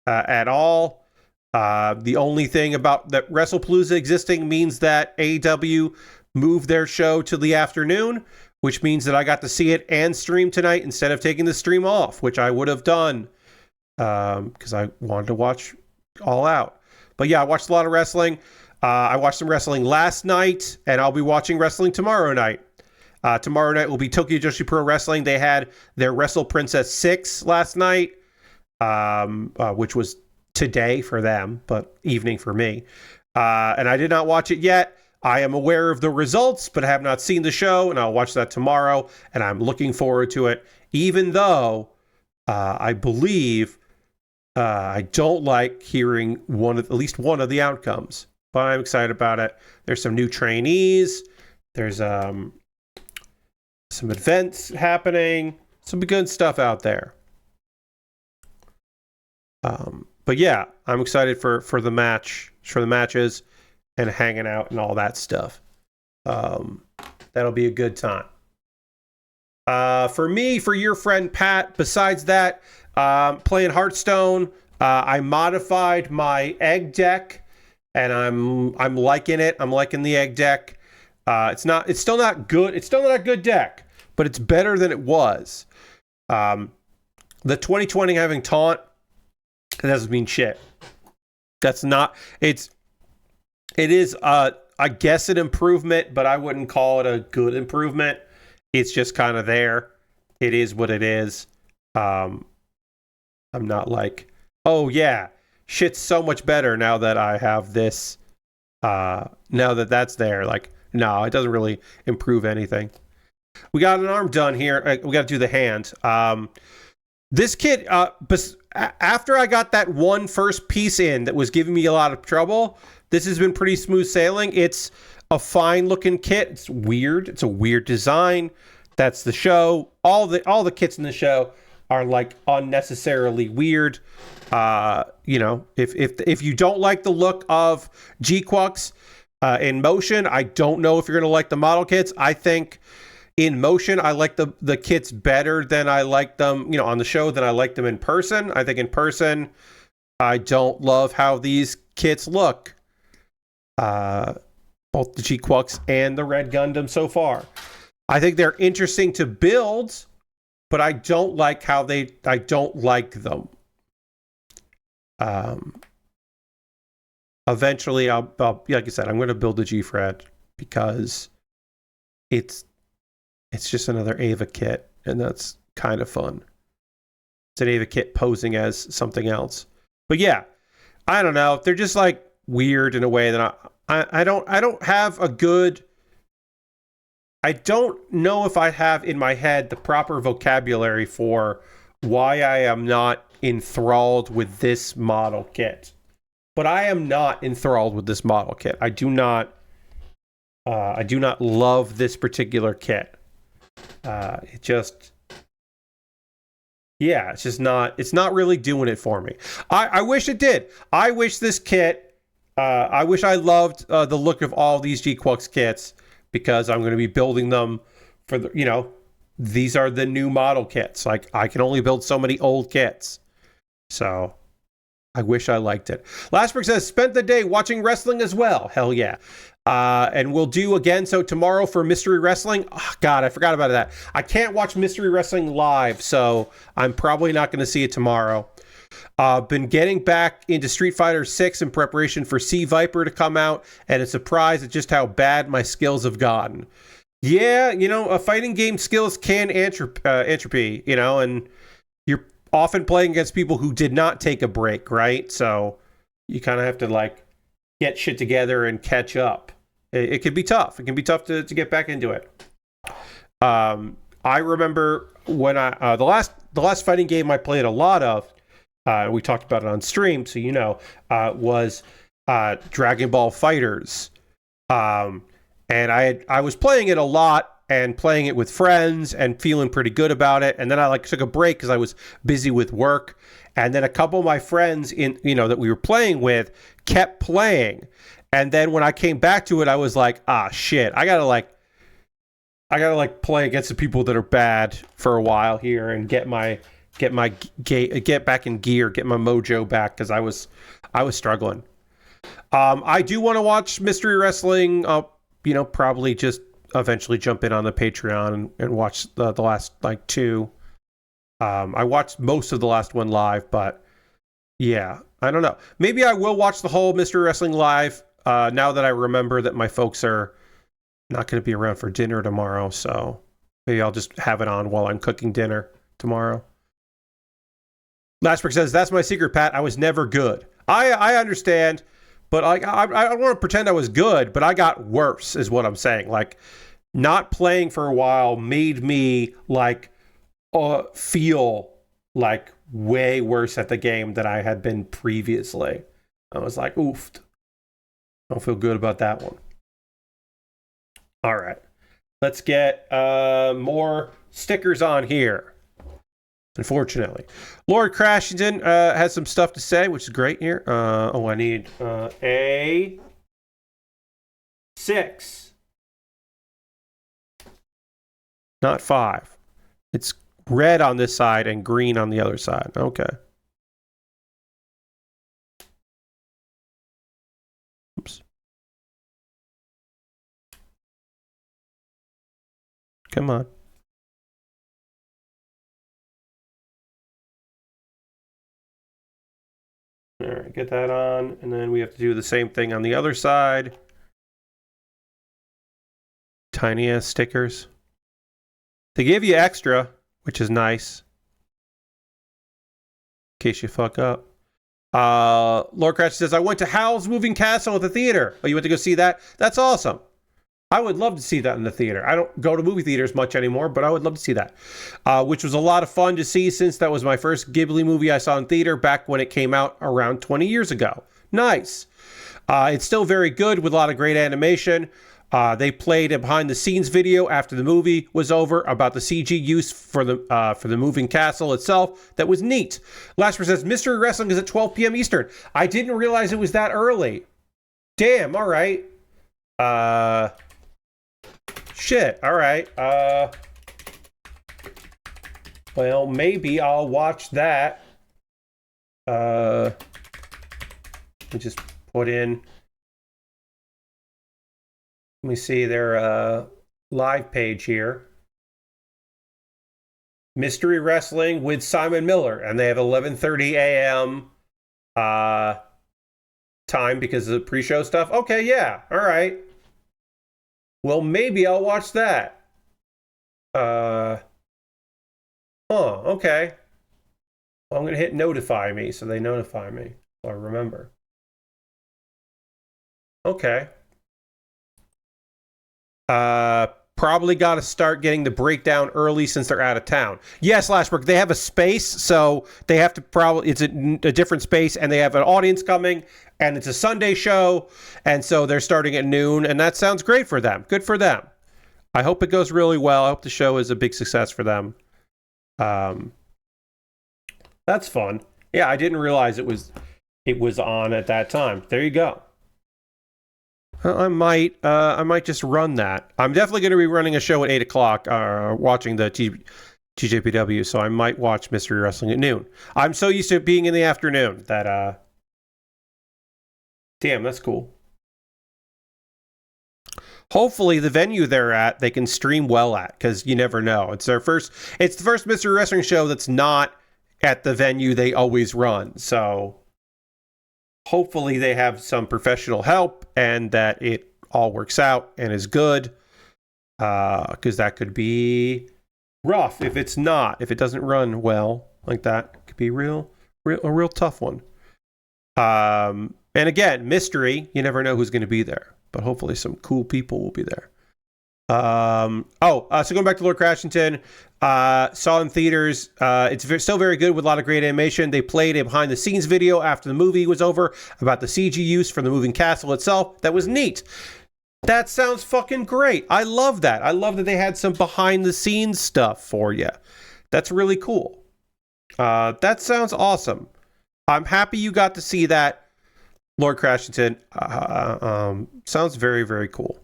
at all. The only thing about that WrestlePalooza existing means that AEW moved their show to the afternoon, which means that I got to see it and stream tonight instead of taking the stream off, which I would have done because I wanted to watch All Out. But yeah, I watched a lot of wrestling. I watched some wrestling last night, and I'll be watching wrestling tomorrow night. Tomorrow night will be Tokyo Joshi Pro Wrestling. They had their Wrestle Princess 6 last night, which was today for them, but evening for me. And I did not watch it yet. I am aware of the results, but have not seen the show, and I'll watch that tomorrow, and I'm looking forward to it, even though I believe I don't like hearing at least one of the outcomes, but I'm excited about it. There's some new trainees. There's some events happening. Some good stuff out there. But yeah, I'm excited for the matches and hanging out and all that stuff. That'll be a good time. For me, for your friend Pat, besides that, playing Hearthstone, I modified my egg deck, and I'm liking it. I'm liking the egg deck. It's still not good. It's still not a good deck, but it's better than it was. The 2020 having taunt, it doesn't mean shit. That's not. It is I guess an improvement, but I wouldn't call it a good improvement. It's just kind of there. It is what it is. I'm not like, oh yeah, shit's so much better now that I have this. Now that that's there, like, no, it doesn't really improve anything. We got an arm done here. We got to do the hand. This kit, after I got that one first piece in that was giving me a lot of trouble, this has been pretty smooth sailing. It's a fine looking kit. It's weird. It's a weird design. That's the show. All the kits in the show are like unnecessarily weird. If you don't like the look of G-Quux in motion, I don't know if you're gonna like the model kits. I think in motion, I like the kits better than I like them, on the show than I like them in person. I think in person, I don't love how these kits look. Both the G-Quux and the Red Gundam so far. I think they're interesting to build, but I don't like how I don't like them. Eventually, I'll like I said, I'm going to build a G-Fred because it's just another Ava kit, and that's kind of fun. It's an Ava kit posing as something else. But yeah, I don't know. They're just like weird in a way that I don't have a good. I don't know if I have in my head the proper vocabulary for why I am not enthralled with this model kit. But I am not enthralled with this model kit. I do not love this particular kit. It's not really doing it for me. I wish it did. I wish this kit, I wish I loved the look of all these G-Quux kits, because I'm going to be building them for these are the new model kits. Like, I can only build so many old kits. So I wish I liked it. Lastbrick says, spent the day watching wrestling as well. Hell yeah. And we'll do again. So tomorrow for Mystery Wrestling. Oh, God, I forgot about that. I can't watch Mystery Wrestling live, so I'm probably not going to see it tomorrow. Been getting back into Street Fighter 6 in preparation for Sea Viper to come out, and a surprise at just how bad my skills have gotten. Yeah, a fighting game skills can entropy, and you're often playing against people who did not take a break, right? So you kind of have to get shit together and catch up. It can be tough. It can be tough to get back into it. I remember when the last fighting game I played a lot of, we talked about it on stream, so was Dragon Ball FighterZ. And I was playing it a lot and playing it with friends and feeling pretty good about it. And then I took a break because I was busy with work. And then a couple of my friends that we were playing with kept playing. And then when I came back to it, I was like, shit, I gotta play against the people that are bad for a while here and get back in gear, get my mojo back, because I was struggling. I do want to watch Mystery Wrestling. Probably just eventually jump in on the Patreon and watch the last two. I watched most of the last one live, but yeah, I don't know. Maybe I will watch the whole Mystery Wrestling live now that I remember that my folks are not going to be around for dinner tomorrow, so maybe I'll just have it on while I'm cooking dinner tomorrow. Lashbrook says, that's my secret, Pat. I was never good. I understand, but I don't want to pretend I was good, but I got worse, is what I'm saying. Like, not playing for a while made me, like, feel, like, way worse at the game than I had been previously. I was like, oofed. I don't feel good about that one. All right. Let's get more stickers on here. Unfortunately, Lord Crashington has some stuff to say, which is great here. I need a 6, not 5. It's red on this side and green on the other side. Okay. Oops. Come on. All right, get that on, and then we have to do the same thing on the other side. Tiny ass stickers. They give you extra, which is nice. In case you fuck up. Lord Crash says, I went to Howl's Moving Castle at the theater. Oh, you went to go see that? That's awesome. I would love to see that in the theater. I don't go to movie theaters much anymore, but I would love to see that. Which was a lot of fun to see since that was my first Ghibli movie I saw in theater back when it came out around 20 years ago. Nice. It's still very good with a lot of great animation. They played a behind-the-scenes video after the movie was over about the CG use for the moving castle itself. That was neat. Lasper says, Mystery Wrestling is at 12 p.m. Eastern. I didn't realize it was that early. Damn, all right. Shit, all right. Well, maybe I'll watch that. Let me just put in... Let me see their live page here. Mystery Wrestling with Simon Miller, and they have 11:30 a.m. Time because of the pre-show stuff. Okay, yeah, all right. Well, maybe I'll watch that. Okay. Well, I'm going to hit notify me so they notify me. So I remember. Okay. Probably got to start getting the breakdown early since they're out of town. Yes, Lashbrook, they have a space, so they have to it's a different space, and they have an audience coming, and it's a Sunday show, and so they're starting at noon, and that sounds great for them. Good for them. I hope it goes really well. I hope the show is a big success for them. That's fun. Yeah, I didn't realize it was on at that time. There you go. I might just run that. I'm definitely going to be running a show at 8 o'clock, watching the TJPW, so I might watch Mystery Wrestling at noon. I'm so used to it being in the afternoon that, damn, that's cool. Hopefully the venue they're at, they can stream well at, because you never know. It's the first Mystery Wrestling show that's not at the venue they always run, so... Hopefully they have some professional help and that it all works out and is good, because that could be rough if it doesn't run well like that. It could be a real tough one. And again, mystery, you never know who's going to be there, but hopefully some cool people will be there. So going back to Lord Crashington, saw in theaters. It's still very good with a lot of great animation. They played a behind-the-scenes video after the movie was over about the CG use for the moving castle itself. That was neat. That sounds fucking great. I love that. I love that they had some behind-the-scenes stuff for you. That's really cool. That sounds awesome. I'm happy you got to see that, Lord Crashington. Sounds very, very cool.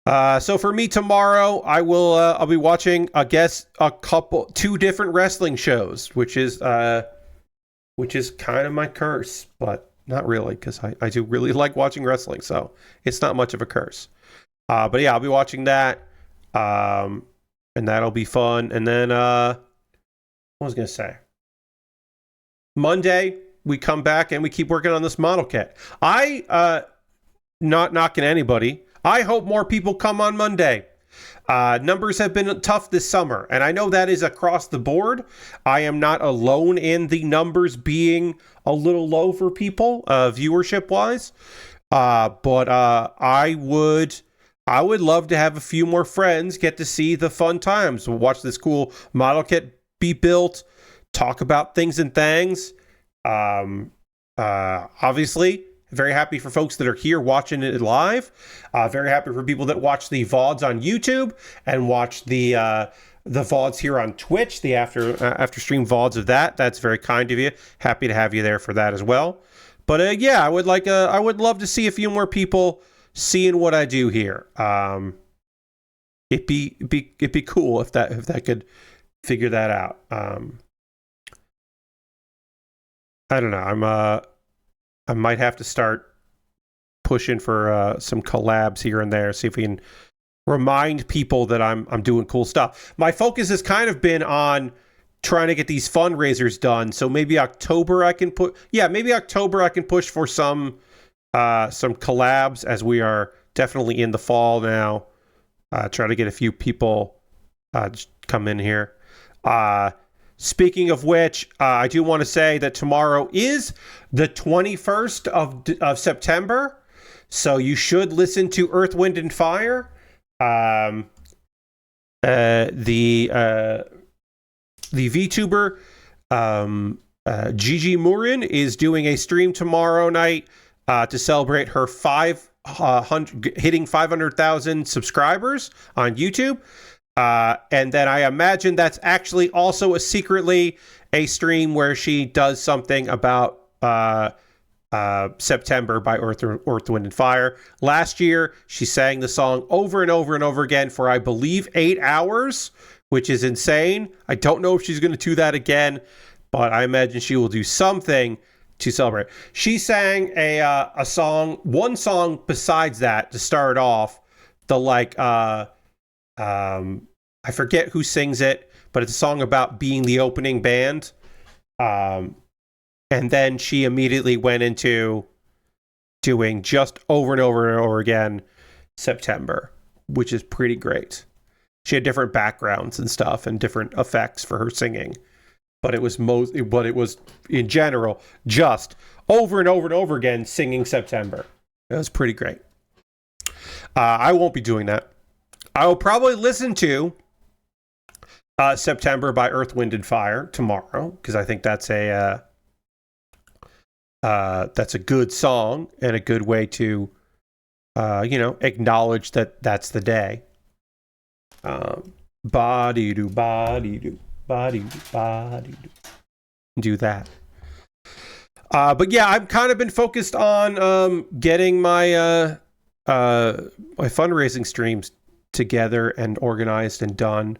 So for me tomorrow, I'll be watching, I guess, two different wrestling shows, which is kind of my curse, but not really, because I do really like watching wrestling, so it's not much of a curse. But yeah, I'll be watching that, and that'll be fun. And then, what was I going to say? Monday, we come back and we keep working on this model kit. Not knocking anybody. I hope more people come on Monday. Numbers have been tough this summer, and I know that is across the board. I am not alone in the numbers being a little low for people, viewership-wise. But I would love to have a few more friends get to see the fun times. We'll watch this cool model kit be built, talk about things and things. Obviously, very happy for folks that are here watching it live. Very happy for people that watch the VODs on YouTube and watch the VODs here on Twitch, the after stream VODs of that. That's very kind of you. Happy to have you there for that as well. But yeah, I would love to see a few more people seeing what I do here. It'd be cool if that could figure that out. I don't know. I might have to start pushing for some collabs here and there. See if we can remind people that I'm doing cool stuff. My focus has kind of been on trying to get these fundraisers done. So maybe October I can push for some collabs, as we are definitely in the fall now. Try to get a few people come in here. Speaking of which, I do want to say that tomorrow is the 21st of September. So you should listen to Earth, Wind, and Fire. The VTuber Gigi Murin is doing a stream tomorrow night to celebrate her hitting 500,000 subscribers on YouTube. And then I imagine that's actually also secretly a stream where she does something about September by Earth, Wind, and Fire. Last year, she sang the song over and over and over again for, I believe, 8 hours, which is insane. I don't know if she's going to do that again, but I imagine she will do something to celebrate. She sang one song besides that to start off. I forget who sings it, but it's a song about being the opening band. And then she immediately went into doing just over and over and over again September, which is pretty great. She had different backgrounds and stuff and different effects for her singing, but it was in general just over and over and over again singing September. It was pretty great. I won't be doing that. I will probably listen to September by Earth, Wind, and Fire tomorrow, because I think that's a good song and a good way to acknowledge that that's the day. Body-do, body-do, body-do, body-do. Do that. But yeah, I've kind of been focused on getting my fundraising streams together and organized and done.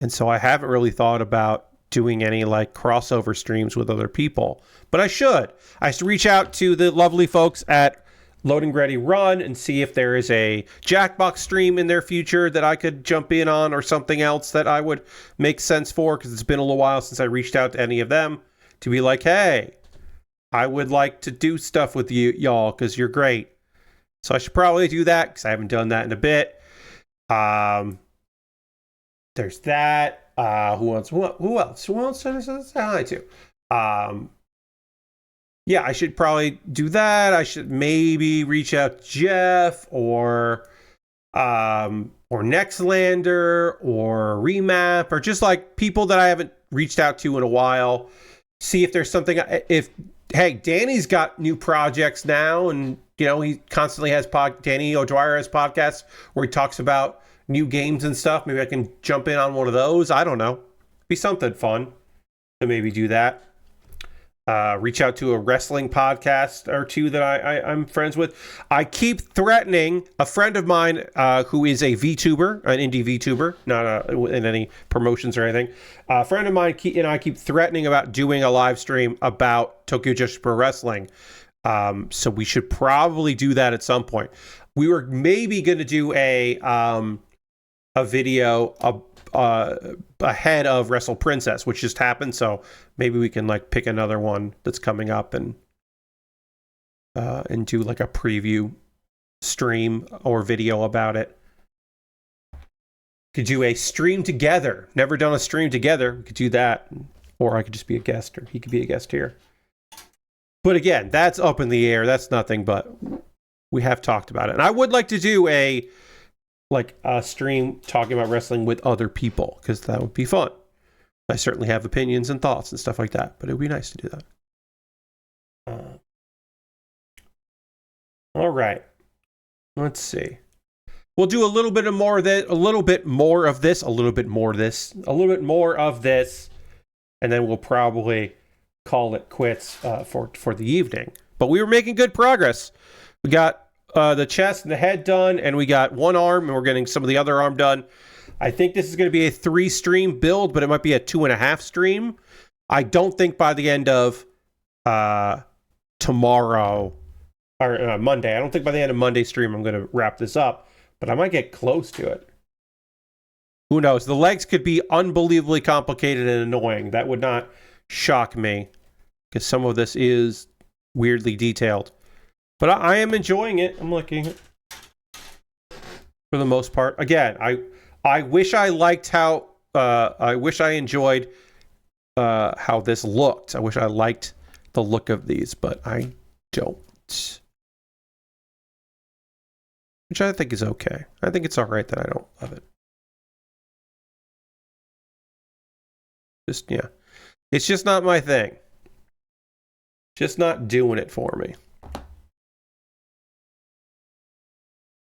And so I haven't really thought about doing any crossover streams with other people, but I should reach out to the lovely folks at Loading Ready Run and see if there is a Jackbox stream in their future that I could jump in on, or something else that I would make sense for, because it's been a little while since I reached out to any of them to be like, hey, I would like to do stuff with y'all because you're great. So I should probably do that, because I haven't done that in a bit. There's that. Who else should I say hi to? Yeah, I should probably do that. I should maybe reach out to Jeff or Nextlander or Remap, or just people that I haven't reached out to in a while. See if there's something. Hey, Danny's got new projects now, and he constantly has Danny O'Dwyer has podcasts where he talks about new games and stuff. Maybe I can jump in on one of those. I don't know. Be something fun to maybe do that. Reach out to a wrestling podcast or two that I'm friends with. I keep threatening a friend of mine who is a VTuber, an indie VTuber, not in any promotions or anything. A friend of mine and I keep threatening about doing a live stream about Tokyo Joshi Pro Wrestling. So we should probably do that at some point. We were maybe going to do a video ahead of Wrestle Princess, which just happened, so maybe we can pick another one that's coming up and do a preview stream or video about it. Could do a stream together. Never done a stream together. We could do that. Or I could just be a guest, or he could be a guest here. But again, that's up in the air. That's nothing, but we have talked about it. And I would like to do a stream talking about wrestling with other people, because that would be fun. I certainly have opinions and thoughts and stuff like that, but it would be nice to do that. All right. Let's see. We'll do a little bit more of this, a little bit more of this, a little bit more of this, a little bit more of this, and then we'll probably call it quits for the evening. But we were making good progress. We got the chest and the head done, and we got one arm, and we're getting some of the other arm done. I think this is going to be a 3-stream build, but it might be a 2.5 stream. I don't think by the end of tomorrow or Monday, I don't think by the end of Monday stream I'm going to wrap this up, but I might get close to it. Who knows? The legs could be unbelievably complicated and annoying. That would not shock me, because some of this is weirdly detailed. But I am enjoying it. I'm liking it for the most part. Again, I wish I liked how I wish I enjoyed how this looked. I wish I liked the look of these, but I don't. Which I think is okay. I think it's all right that I don't love it. Yeah. It's just not my thing. Just not doing it for me.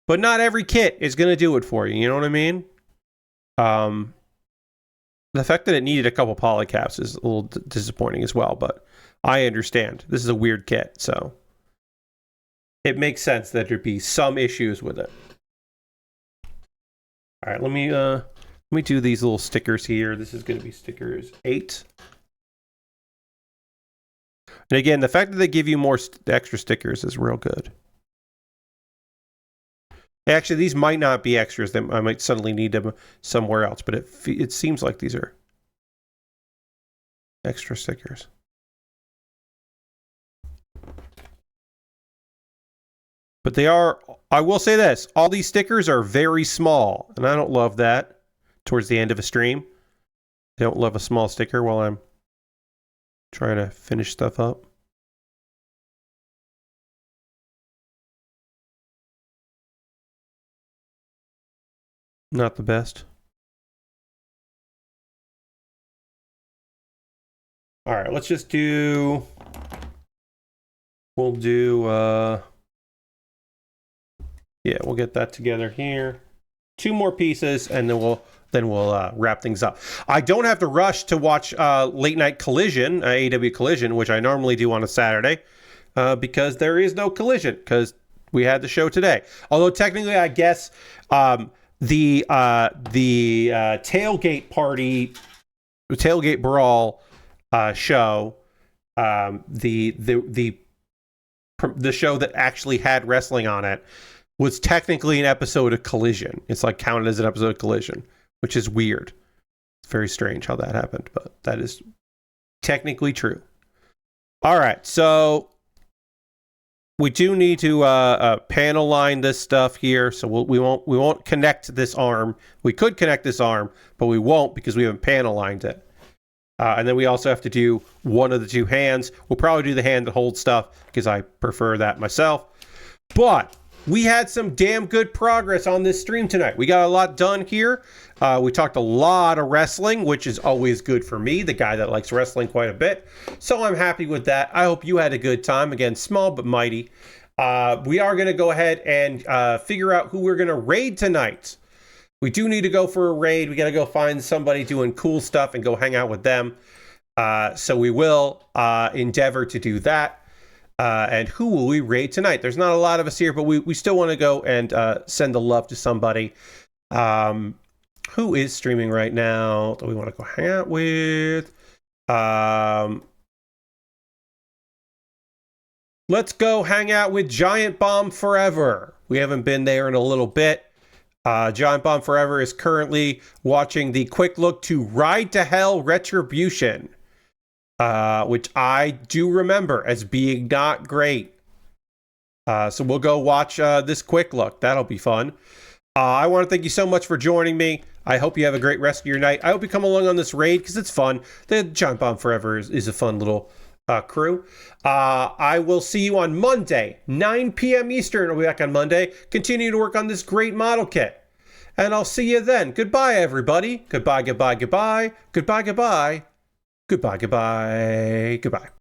But not every kit is going to do it for you. You know what I mean? The fact that it needed a couple polycaps is a little disappointing as well, but I understand. This is a weird kit, so it makes sense that there'd be some issues with it. All right, let me do these little stickers here. This is going to be stickers 8. And again, the fact that they give you more extra stickers is real good. Actually, these might not be extras. I might suddenly need them somewhere else, but it seems like these are extra stickers. But they are, I will say this, all these stickers are very small, and I don't love that towards the end of a stream. I don't love a small sticker while I'm trying to finish stuff up. Not the best. All right, let's just do, we'll do, yeah, we'll get that together here. 2 more pieces, and then we'll wrap things up. I don't have to rush to watch Late Night Collision, AEW Collision, which I normally do on a Saturday, because there is no Collision, because we had the show today. Although technically, I guess the tailgate party, tailgate brawl show, the show that actually had wrestling on it, was technically an episode of Collision. It's like counted as an episode of Collision, which is weird. It's very strange how that happened, but that is technically true. All right, so we do need to panel line this stuff here, so we won't connect this arm. We could connect this arm, but we won't because we haven't panel lined it. And then we also have to do one of the 2 hands. We'll probably do the hand that holds stuff because I prefer that myself. But we had some damn good progress on this stream tonight. We got a lot done here. We talked a lot of wrestling, which is always good for me, the guy that likes wrestling quite a bit. So I'm happy with that. I hope you had a good time. Again, small but mighty. We are going to go ahead and figure out who we're going to raid tonight. We do need to go for a raid. We got to go find somebody doing cool stuff and go hang out with them. So we will endeavor to do that. And who will we raid tonight? There's not a lot of us here, but we still want to go and send the love to somebody. Who is streaming right now that we want to go hang out with? Let's go hang out with Giant Bomb Forever. We haven't been there in a little bit. Giant Bomb Forever is currently watching the quick look to Ride to Hell Retribution. Which I do remember as being not great. So we'll go watch this quick look. That'll be fun. I want to thank you so much for joining me. I hope you have a great rest of your night. I hope you come along on this raid because it's fun. The Giant Bomb Forever is a fun little crew. I will see you on Monday, 9 p.m. Eastern. I'll be back on Monday. Continue to work on this great model kit. And I'll see you then. Goodbye, everybody. Goodbye, goodbye, goodbye. Goodbye, goodbye. Goodbye, goodbye, goodbye.